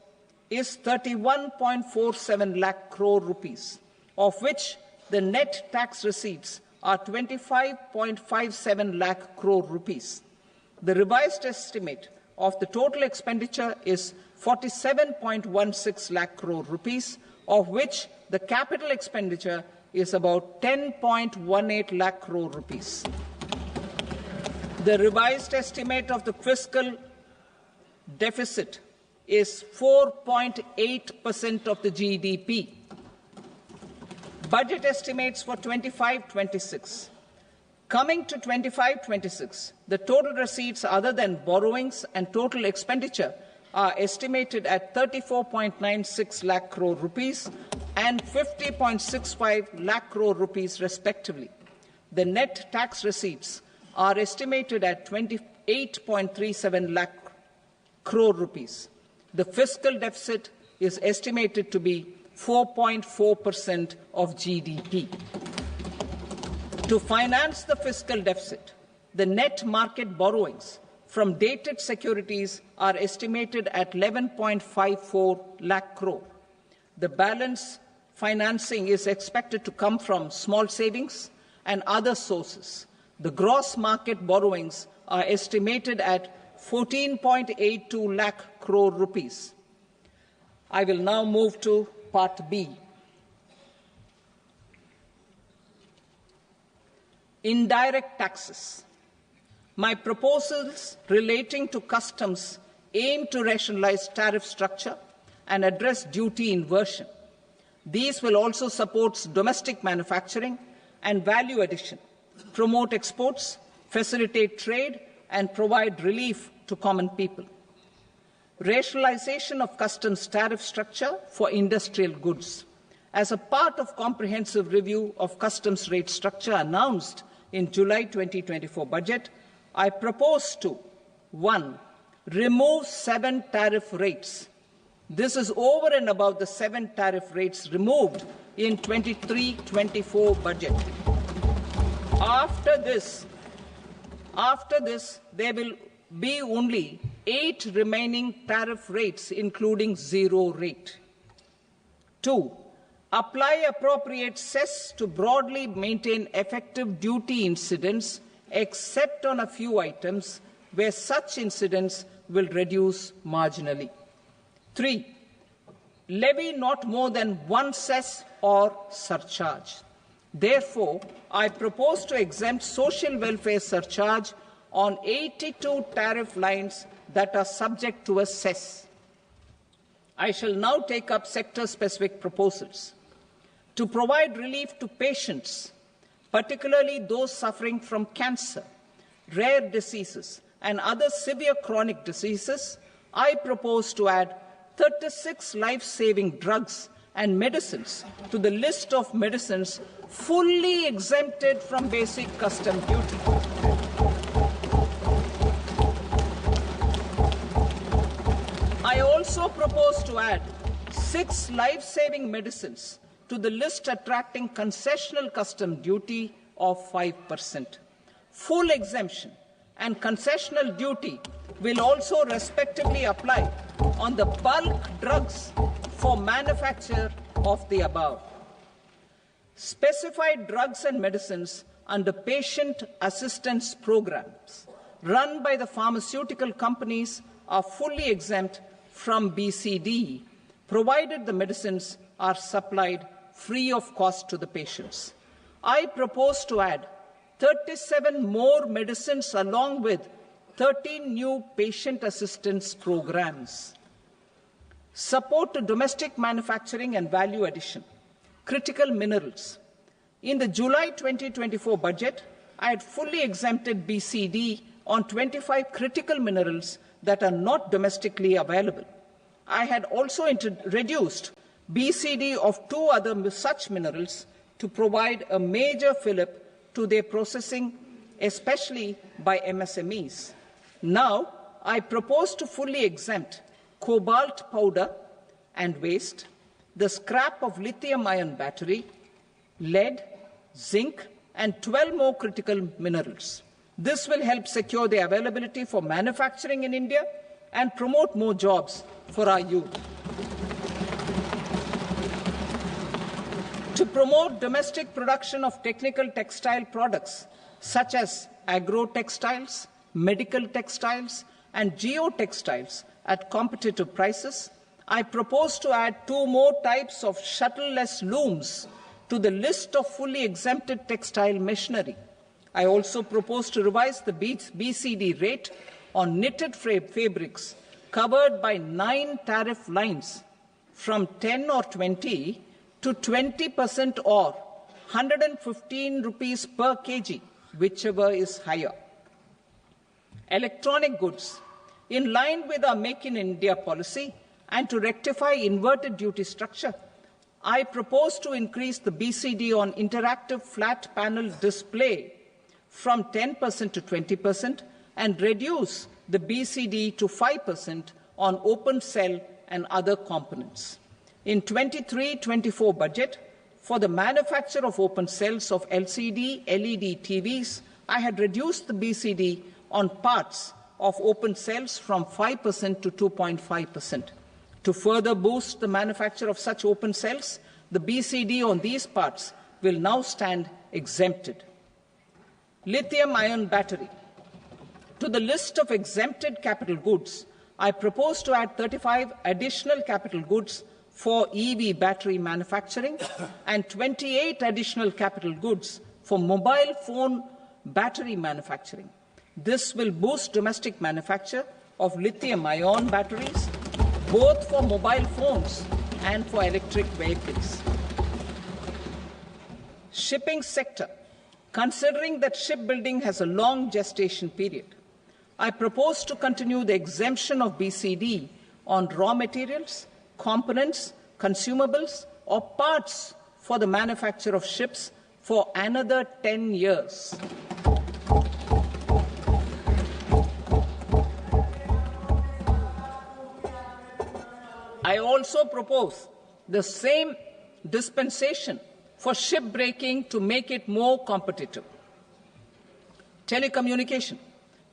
is 31.47 lakh crore rupees, of which the net tax receipts are 25.57 lakh crore rupees. The revised estimate of the total expenditure is 47.16 lakh crore rupees, of which the capital expenditure is about 10.18 lakh crore rupees. The revised estimate of the fiscal deficit is 4.8% of the GDP. Budget estimates for 25-26. Coming to 25-26, the total receipts other than borrowings and total expenditure are estimated at 34.96 lakh crore rupees and 50.65 lakh crore rupees respectively. The net tax receipts are estimated at 28.37 lakh crore rupees. The fiscal deficit is estimated to be 4.4% of GDP. To finance the fiscal deficit, the net market borrowings from dated securities are estimated at 11.54 lakh crore. The balance financing is expected to come from small savings and other sources. The gross market borrowings are estimated at 14.82 lakh crore rupees. I will now move to Part B. Indirect taxes. My proposals relating to customs aim to rationalize tariff structure and address duty inversion. These will also support domestic manufacturing and value addition, promote exports, facilitate trade, and provide relief to common people. Rationalization of customs tariff structure for industrial goods. As a part of comprehensive review of customs rate structure announced in July 2024 budget, I propose to 1. Remove 7 tariff rates. This is over and above the 7 tariff rates removed in 23-24 budget. After this, there will be only 8 remaining tariff rates, including 0 rate. 2. Apply appropriate cess to broadly maintain effective duty incidence, except on a few items where such incidence will reduce marginally. 3. Levy not more than 1 cess or surcharge. Therefore, I propose to exempt social welfare surcharge on 82 tariff lines that are subject to a cess. I shall now take up sector-specific proposals. To provide relief to patients, particularly those suffering from cancer, rare diseases, and other severe chronic diseases, I propose to add 36 life-saving drugs and medicines to the list of medicines fully exempted from basic custom duty. I also propose to add 6 life-saving medicines to the list attracting concessional custom duty of 5%. Full exemption and concessional duty will also respectively apply on the bulk drugs for manufacture of the above. Specified drugs and medicines under patient assistance programs run by the pharmaceutical companies are fully exempt from BCD, provided the medicines are supplied free of cost to the patients. I propose to add 37 more medicines along with 13 new patient assistance programs. Support to domestic manufacturing and value addition. critical minerals. In the July 2024 budget, I had fully exempted BCD on 25 critical minerals that are not domestically available. I had also reduced BCD of 2 other such minerals to provide a major fillip to their processing, especially by MSMEs. Now, I propose to fully exempt cobalt powder and waste, the scrap of lithium-ion battery, lead, zinc, and 12 more critical minerals. This will help secure their availability for manufacturing in India and promote more jobs for our youth. To promote domestic production of technical textile products such as agro-textiles, medical textiles, and geotextiles at competitive prices, I propose to add 2 more types of shuttle-less looms to the list of fully exempted textile machinery. I also propose to revise the BCD rate on knitted fabrics covered by 9 tariff lines from 10 or 20 to 20% or 115 rupees per kg, whichever is higher. Electronic goods. In line with our Make in India policy and to rectify inverted duty structure, I propose to increase the BCD on interactive flat panel display from 10% to 20% and reduce the BCD to 5% on open cell and other components. In 23-24 budget, for the manufacture of open cells of LCD, LED TVs, I had reduced the BCD on parts of open cells from 5% to 2.5%. To further boost the manufacture of such open cells, the BCD on these parts will now stand exempted. Lithium-ion battery. To the list of exempted capital goods, I propose to add 35 additional capital goods for EV battery manufacturing and 28 additional capital goods for mobile phone battery manufacturing. This will boost domestic manufacture of lithium-ion batteries, both for mobile phones and for electric vehicles. Shipping sector. Considering that shipbuilding has a long gestation period, I propose to continue the exemption of BCD on raw materials, components, consumables, or parts for the manufacture of ships for another 10 years. I also propose the same dispensation for shipbreaking to make it more competitive. Telecommunication.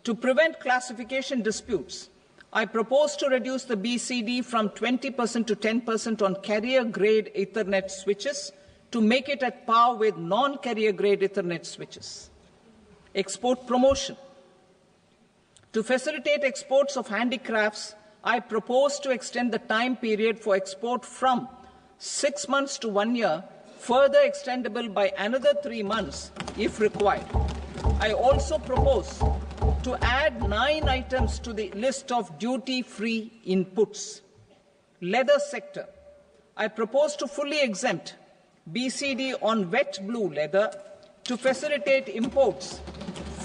To prevent classification disputes, I propose to reduce the BCD from 20% to 10% on carrier-grade Ethernet switches to make it at par with non-carrier-grade Ethernet switches. Export promotion. To facilitate exports of handicrafts, I propose to extend the time period for export from 6 months to 1 year, further extendable by another 3 months if required. I also propose to add 9 items to the list of duty-free inputs. Leather sector. I propose to fully exempt BCD on wet blue leather to facilitate imports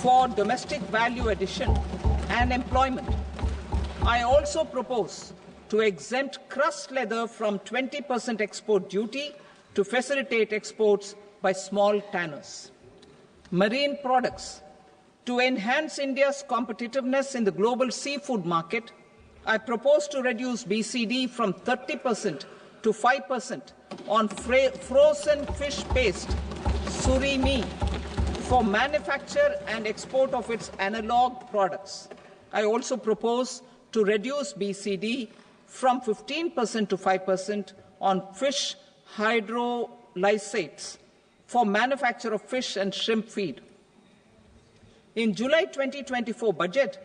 for domestic value addition and employment. I also propose to exempt crust leather from 20% export duty to facilitate exports by small tanners. Marine products. To enhance India's competitiveness in the global seafood market, I propose to reduce BCD from 30% to 5% on frozen fish paste, surimi, for manufacture and export of its analog products. I also propose to reduce BCD from 15% to 5% on fish hydrolysates for manufacture of fish and shrimp feed. In July 2024 budget,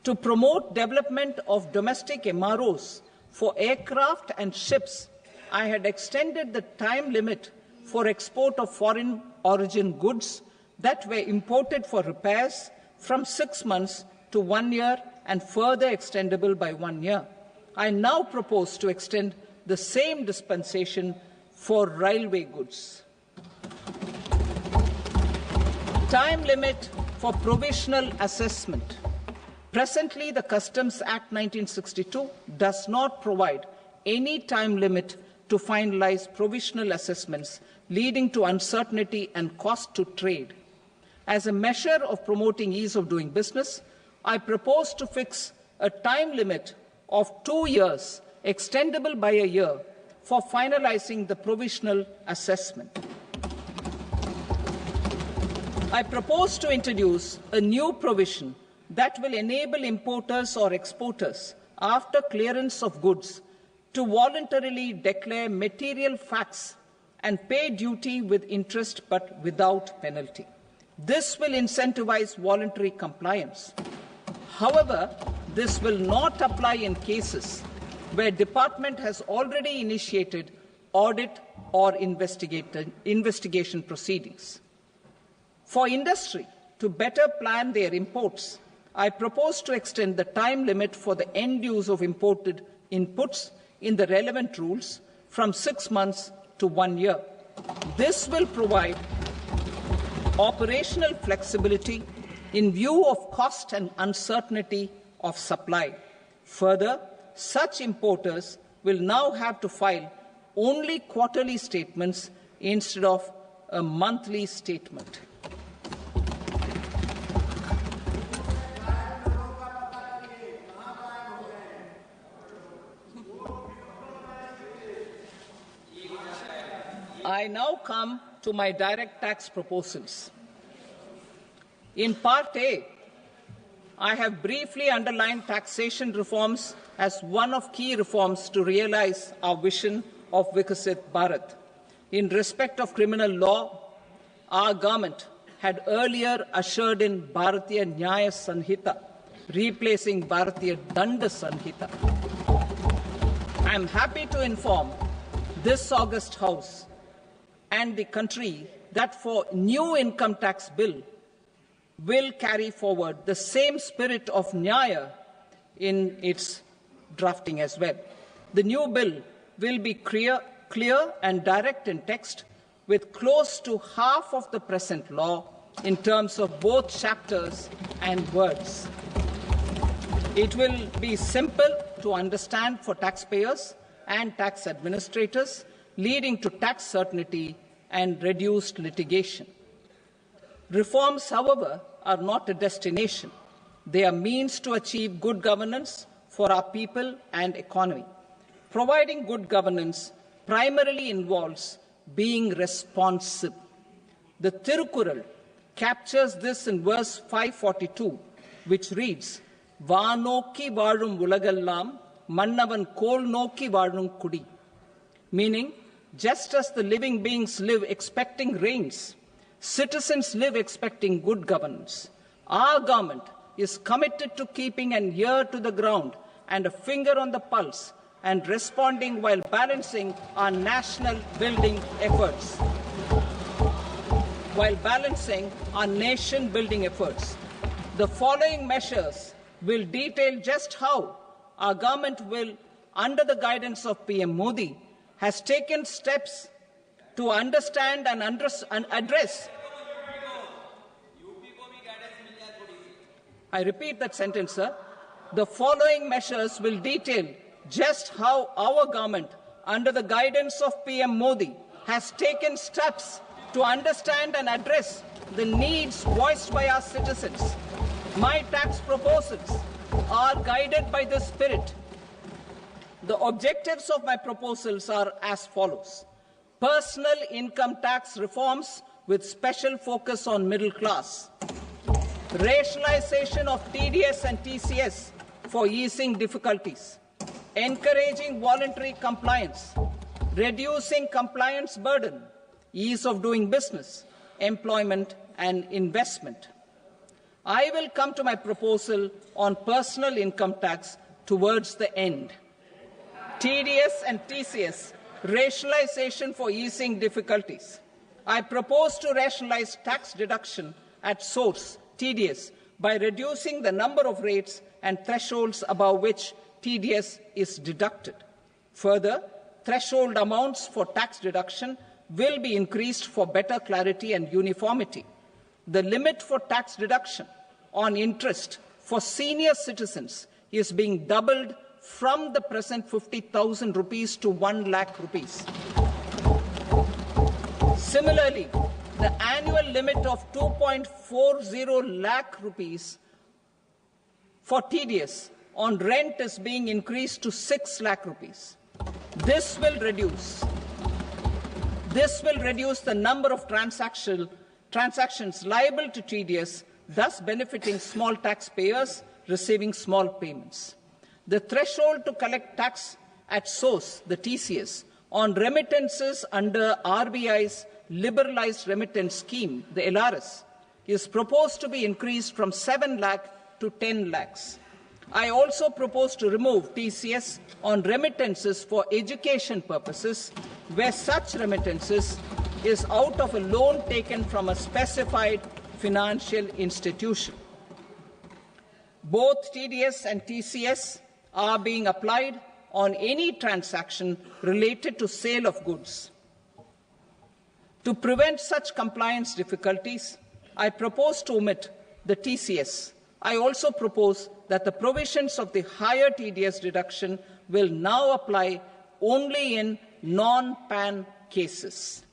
to promote development of domestic MROs for aircraft and ships, I had extended the time limit for export of foreign origin goods that were imported for repairs from 6 months to 1 year and further extendable by 1 year. I now propose to extend the same dispensation for railway goods. Time limit for provisional assessment. Presently, the Customs Act 1962 does not provide any time limit to finalize provisional assessments, leading to uncertainty and cost to trade. As a measure of promoting ease of doing business, I propose to fix a time limit of 2 years, extendable by a year, for finalizing the provisional assessment. I propose to introduce a new provision that will enable importers or exporters, after clearance of goods, to voluntarily declare material facts and pay duty with interest but without penalty. This will incentivize voluntary compliance. However, this will not apply in cases where department has already initiated audit or investigation proceedings. For industry to better plan their imports, I propose to extend the time limit for the end use of imported inputs in the relevant rules from 6 months to 1 year. This will provide operational flexibility in view of cost and uncertainty of supply. Further, such importers will now have to file only quarterly statements instead of a monthly statement. I now come to my direct tax proposals. In Part A, I have briefly underlined taxation reforms as one of key reforms to realize our vision of Vikasit Bharat. In respect of criminal law, our government had earlier ushered in Bharatiya Nyaya Sanhita, replacing Bharatiya Danda Sanhita. I am happy to inform this august House and the country that for new income tax bill will carry forward the same spirit of Nyaya in its drafting as well. The new bill will be clear and direct in text, with close to half of the present law in terms of both chapters and words. It will be simple to understand for taxpayers and tax administrators, leading to tax certainty and reduced litigation. Reforms, however, are not a destination. They are means to achieve good governance for our people and economy. Providing good governance primarily involves being responsive. The Tirukural captures this in verse 542, which reads, "Vaanokki vaazhum ulagallam, mannavan kol nokki vaazhum kudi," meaning, just as the living beings live expecting rains, citizens live expecting good governance. Our government is committed to keeping an ear to the ground and a finger on the pulse and responding while balancing our national building efforts. The following measures will detail just how our government will, under the guidance of PM Modi, has taken steps to understand and address. I repeat that sentence, sir. The following measures will detail just how our government, under the guidance of PM Modi, has taken steps to understand and address the needs voiced by our citizens. My tax proposals are guided by this spirit. The objectives of my proposals are as follows: personal income tax reforms with special focus on middle class, rationalization of TDS and TCS for easing difficulties, encouraging voluntary compliance, reducing compliance burden, ease of doing business, employment and investment. I will come to my proposal on personal income tax towards the end. TDS and TCS, rationalization for easing difficulties. I propose to rationalize tax deduction at source, TDS, by reducing the number of rates and thresholds above which TDS is deducted. Further, threshold amounts for tax deduction will be increased for better clarity and uniformity. The limit for tax deduction on interest for senior citizens is being doubled from the present 50,000 rupees to 1 lakh rupees. Similarly, the annual limit of 2.40 lakh rupees for TDS on rent is being increased to 6 lakh rupees. This will reduce the number of transactions liable to TDS, thus benefiting small taxpayers receiving small payments. The threshold to collect tax at source, the TCS, on remittances under RBI's liberalized remittance scheme, the LRS, is proposed to be increased from 7 lakh to 10 lakhs. I also propose to remove TCS on remittances for education purposes, where such remittances is out of a loan taken from a specified financial institution. Both TDS and TCS are being applied on any transaction related to sale of goods. To prevent such compliance difficulties, I propose to omit the TCS. I also propose that the provisions of the higher TDS deduction will now apply only in non-PAN cases.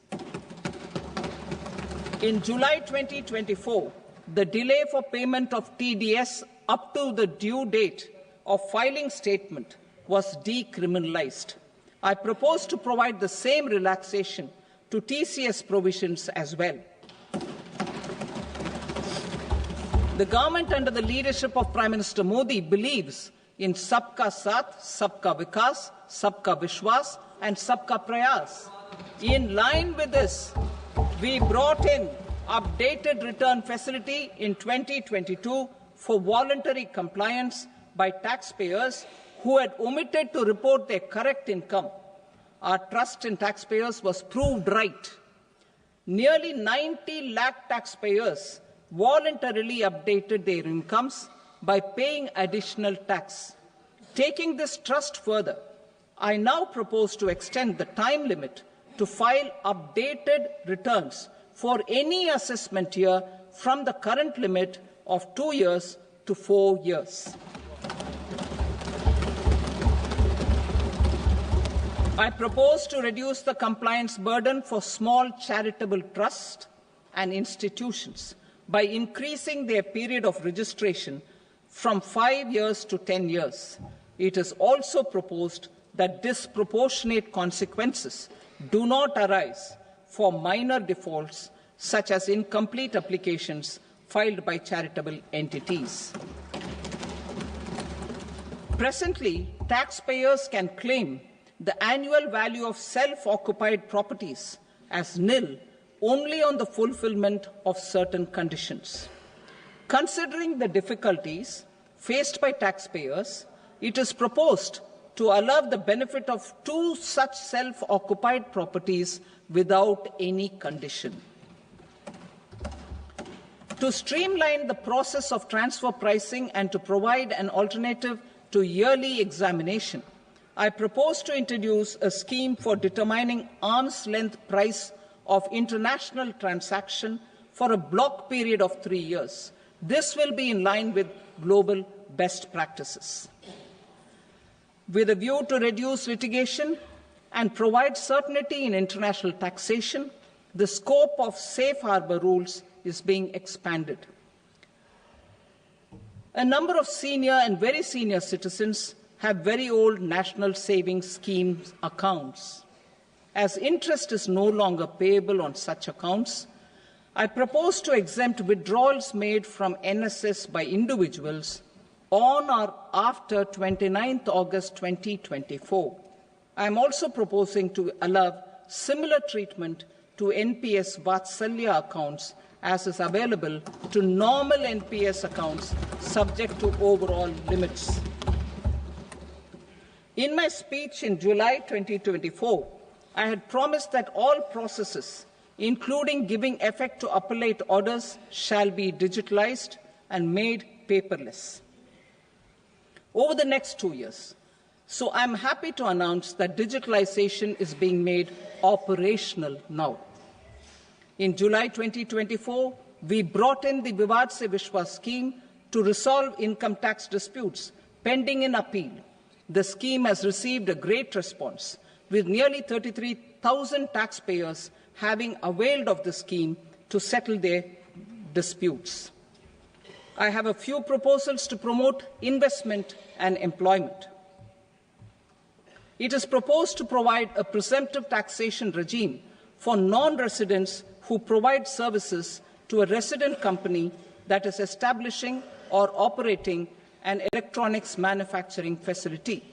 In July 2024, the delay for payment of TDS up to the due date of filing statement was decriminalized. I propose to provide the same relaxation to TCS provisions as well. The government under the leadership of Prime Minister Modi believes in Sabka Saath, Sabka Vikas, Sabka Vishwas and Sabka Prayas. In line with this, we brought in updated return facility in 2022 for voluntary compliance by taxpayers who had omitted to report their correct income. Our trust in taxpayers was proved right. Nearly 90 lakh taxpayers voluntarily updated their incomes by paying additional tax. Taking this trust further, I now propose to extend the time limit to file updated returns for any assessment year from the current limit of 2 years to 4 years. I propose to reduce the compliance burden for small charitable trusts and institutions by increasing their period of registration from 5 years to 10 years. It is also proposed that disproportionate consequences do not arise for minor defaults such as incomplete applications filed by charitable entities. Presently, taxpayers can claim the annual value of self-occupied properties as nil only on the fulfillment of certain conditions. Considering the difficulties faced by taxpayers, it is proposed to allow the benefit of 2 such self-occupied properties without any condition. To streamline the process of transfer pricing and to provide an alternative to yearly examination, I propose to introduce a scheme for determining arm's length price of international transaction for a block period of 3 years. This will be in line with global best practices. With a view to reduce litigation and provide certainty in international taxation, the scope of safe harbor rules is being expanded. A number of senior and very senior citizens have very old national savings schemes accounts. As interest is no longer payable on such accounts, I propose to exempt withdrawals made from NSS by individuals on or after 29th August 2024. I am also proposing to allow similar treatment to NPS Vatsalya accounts as is available to normal NPS accounts subject to overall limits. In my speech in July 2024, I had promised that all processes, including giving effect to appellate orders, shall be digitalized and made paperless. Over the next 2 years, So I'm happy to announce that digitalization is being made operational now. In July 2024, we brought in the Vivad Se Vishwas scheme to resolve income tax disputes pending in appeal. The scheme has received a great response, with nearly 33,000 taxpayers having availed of the scheme to settle their disputes. I have a few proposals to promote investment and employment. It is proposed to provide a presumptive taxation regime for non-residents who provide services to a resident company that is establishing or operating an electronics manufacturing facility.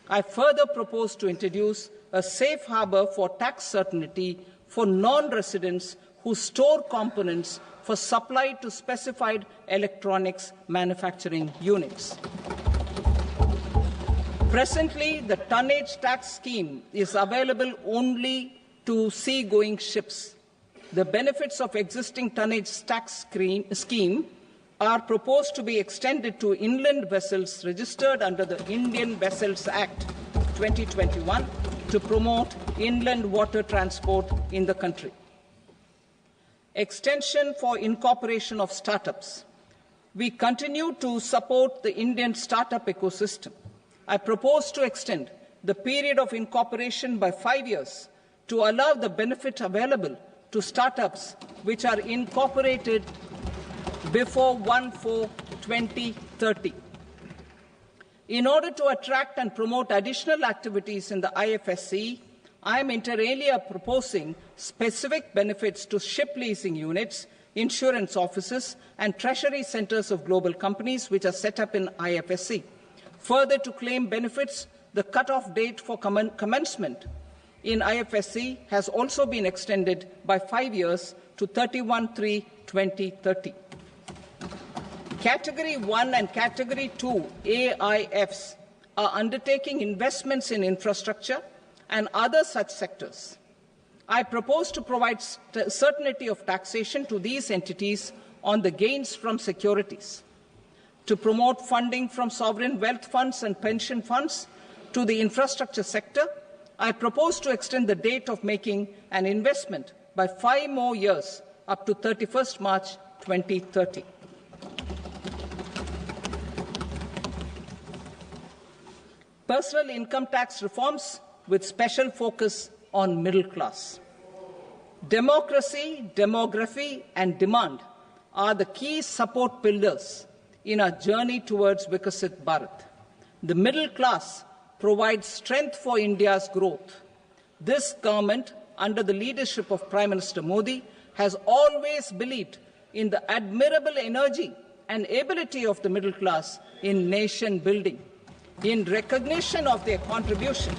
I further propose to introduce a safe harbor for tax certainty for non-residents who store components for supply to specified electronics manufacturing units. Presently, the tonnage tax scheme is available only to sea-going ships. The benefits of existing tonnage tax scheme are proposed to be extended to inland vessels registered under the Indian Vessels Act 2021 to promote inland water transport in the country. Extension for incorporation of startups. We continue to support the Indian startup ecosystem. I propose to extend the period of incorporation by 5 years to allow the benefit available to startups which are incorporated before 1/4/2030. In order to attract and promote additional activities in the IFSC, I am inter alia proposing specific benefits to ship leasing units, insurance offices, and treasury centers of global companies which are set up in IFSC. Further, to claim benefits, the cut-off date for commencement in IFSC has also been extended by 5 years to 31/3/2030. Category 1 and Category 2 AIFs are undertaking investments in infrastructure and other such sectors. I propose to provide certainty of taxation to these entities on the gains from securities, to promote funding from sovereign wealth funds and pension funds to the infrastructure sector. I propose to extend the date of making an investment by 5 more years up to 31st March 2030. Personal income tax reforms with special focus on middle class. Democracy, demography, and demand are the key support pillars in our journey towards Vikasit Bharat. The middle class provides strength for India's growth. This government, under the leadership of Prime Minister Modi, has always believed in the admirable energy and ability of the middle class in nation building. In recognition of their contribution,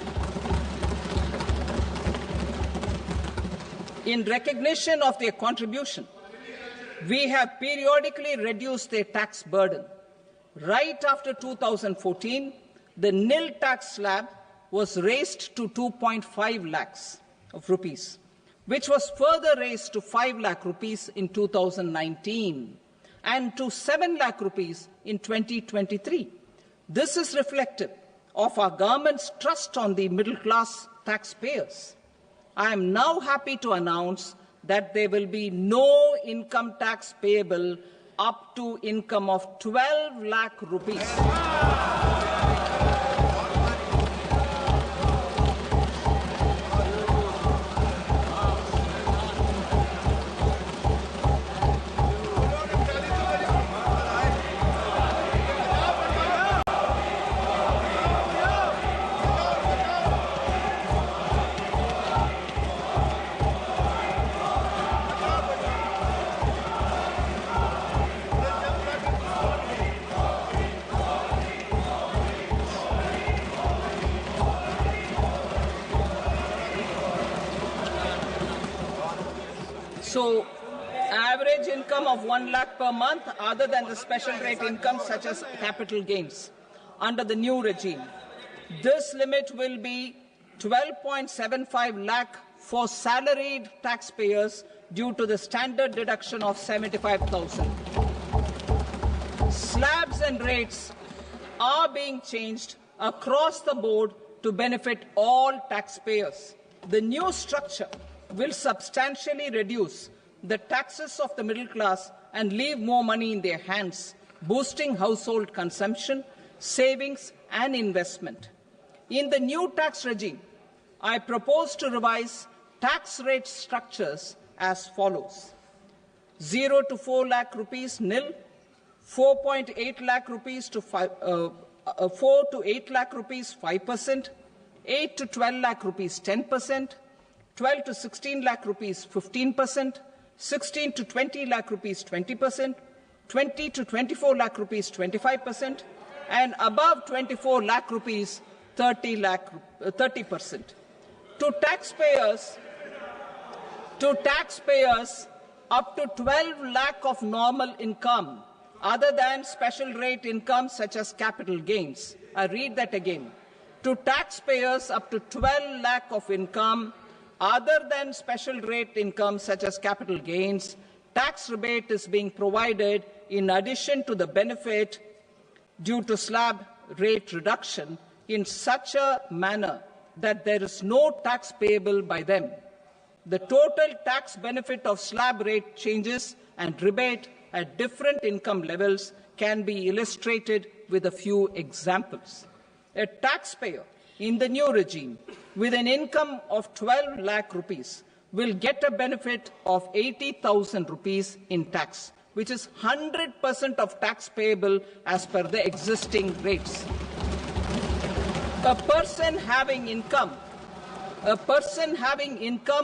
we have periodically reduced their tax burden. Right after 2014, the nil tax slab was raised to 2.5 lakhs of rupees, which was further raised to 5 lakh rupees in 2019 and to 7 lakh rupees in 2023. This is reflective of our government's trust on the middle-class taxpayers. I am now happy to announce that there will be no income tax payable up to income of 12 lakh rupees. So, average income of 1 lakh per month, other than the special rate income such as capital gains, under the new regime. This limit will be 12.75 lakh for salaried taxpayers due to the standard deduction of 75,000. Slabs and rates are being changed across the board to benefit all taxpayers. The new structure will substantially reduce the taxes of the middle class and leave more money in their hands, boosting household consumption, savings, and investment. In the new tax regime, I propose to revise tax rate structures as follows: 0 to 4 lakh rupees nil, 4.8 lakh rupees to 4 to 8 lakh rupees 5%, 8 to 12 lakh rupees 10%, 12 to 16 lakh rupees 15%, 16 to 20 lakh rupees 20%, 20 to 24 lakh rupees 25%, and above 24 lakh rupees 30%. To taxpayers up to 12 lakh of normal income, other than special rate income such as capital gains. I read that again. To taxpayers up to 12 lakh of income, other than special rate income such as capital gains, tax rebate is being provided in addition to the benefit due to slab rate reduction in such a manner that there is no tax payable by them. The total tax benefit of slab rate changes and rebate at different income levels can be illustrated with a few examples. A taxpayer in the new regime with an income of 12 lakh rupees will get a benefit of 80,000 rupees in tax, which is 100% of tax payable as per the existing rates. A person having income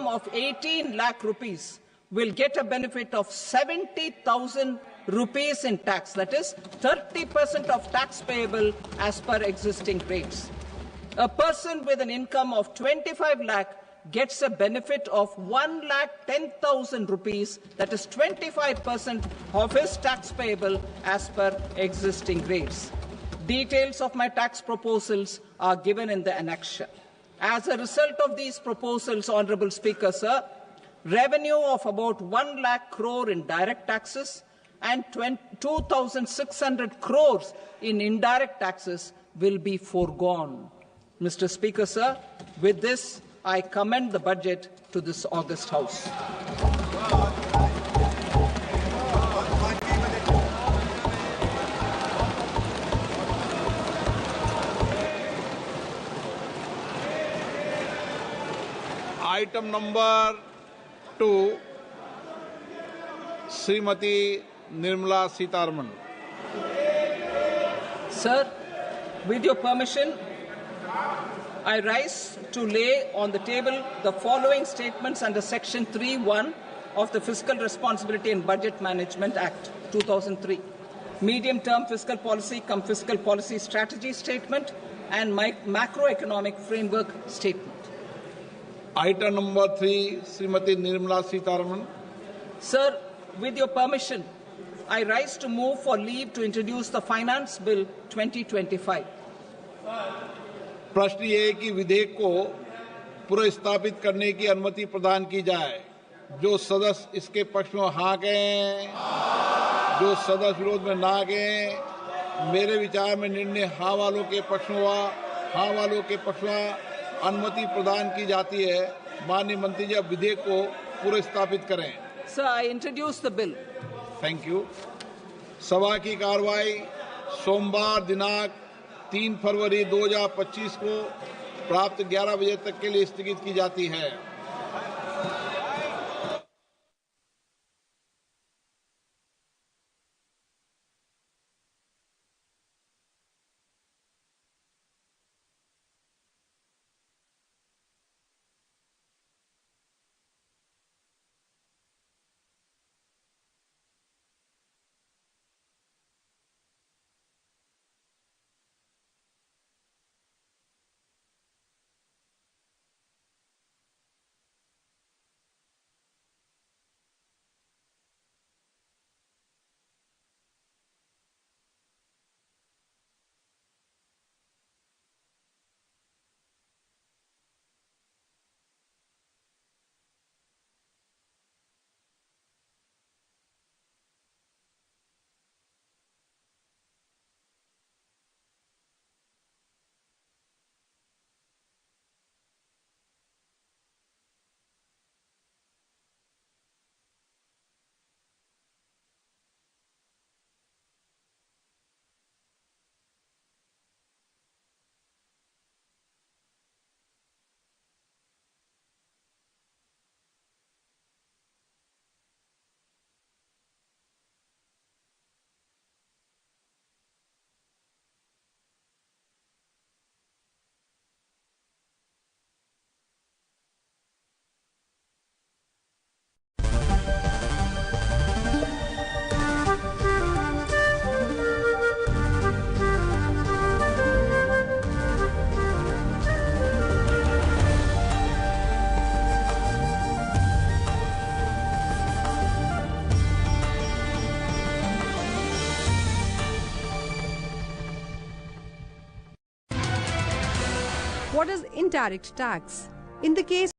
of 18 lakh rupees will get a benefit of 70,000 rupees in tax. That is 30% of tax payable as per existing rates. A person with an income of 25 lakh gets a benefit of 1,10,000 rupees. That is 25% of his tax payable as per existing rates. Details of my tax proposals are given in the annexure. As a result of these proposals, Honourable Speaker, sir, revenue of about 1 lakh crore in direct taxes and 2,600 crores in indirect taxes will be foregone. Mr. Speaker, sir, with this, I commend the budget to this august House. Item number 2, Srimati Nirmala Sitharaman. Sir, with your permission, I rise to lay on the table the following statements under Section 3(1) of the Fiscal Responsibility and Budget Management Act 2003. Medium-term fiscal policy cum fiscal policy strategy statement and macroeconomic framework statement. Item number 3, Srimati Nirmala Sitharaman. Sir, with your permission, I rise to move for leave to introduce the Finance Bill 2025. प्रश्न ये है कि विधेयक को पुनर्स्थापित करने की अनुमति प्रदान की जाए। जो सदस्य इसके पक्ष में हाँ कहें, जो सदस्य विरोध में ना कहें। मेरे विचार में निर्णय हाँ वालों के पक्ष में हुआ, हाँ वालों के पक्ष में अनुमति प्रदान की जाती है। माननीय मंत्री जी अब विधेयक को पुनर्स्थापित करें। Sir, I introduce the bill. Thank you. सभा की कार्रवाई सोमवार दिनांक 3 फरवरी 2025 को प्राप्त 11 बजे तक के लिए स्थगित की जाती है। What is indirect tax? In the case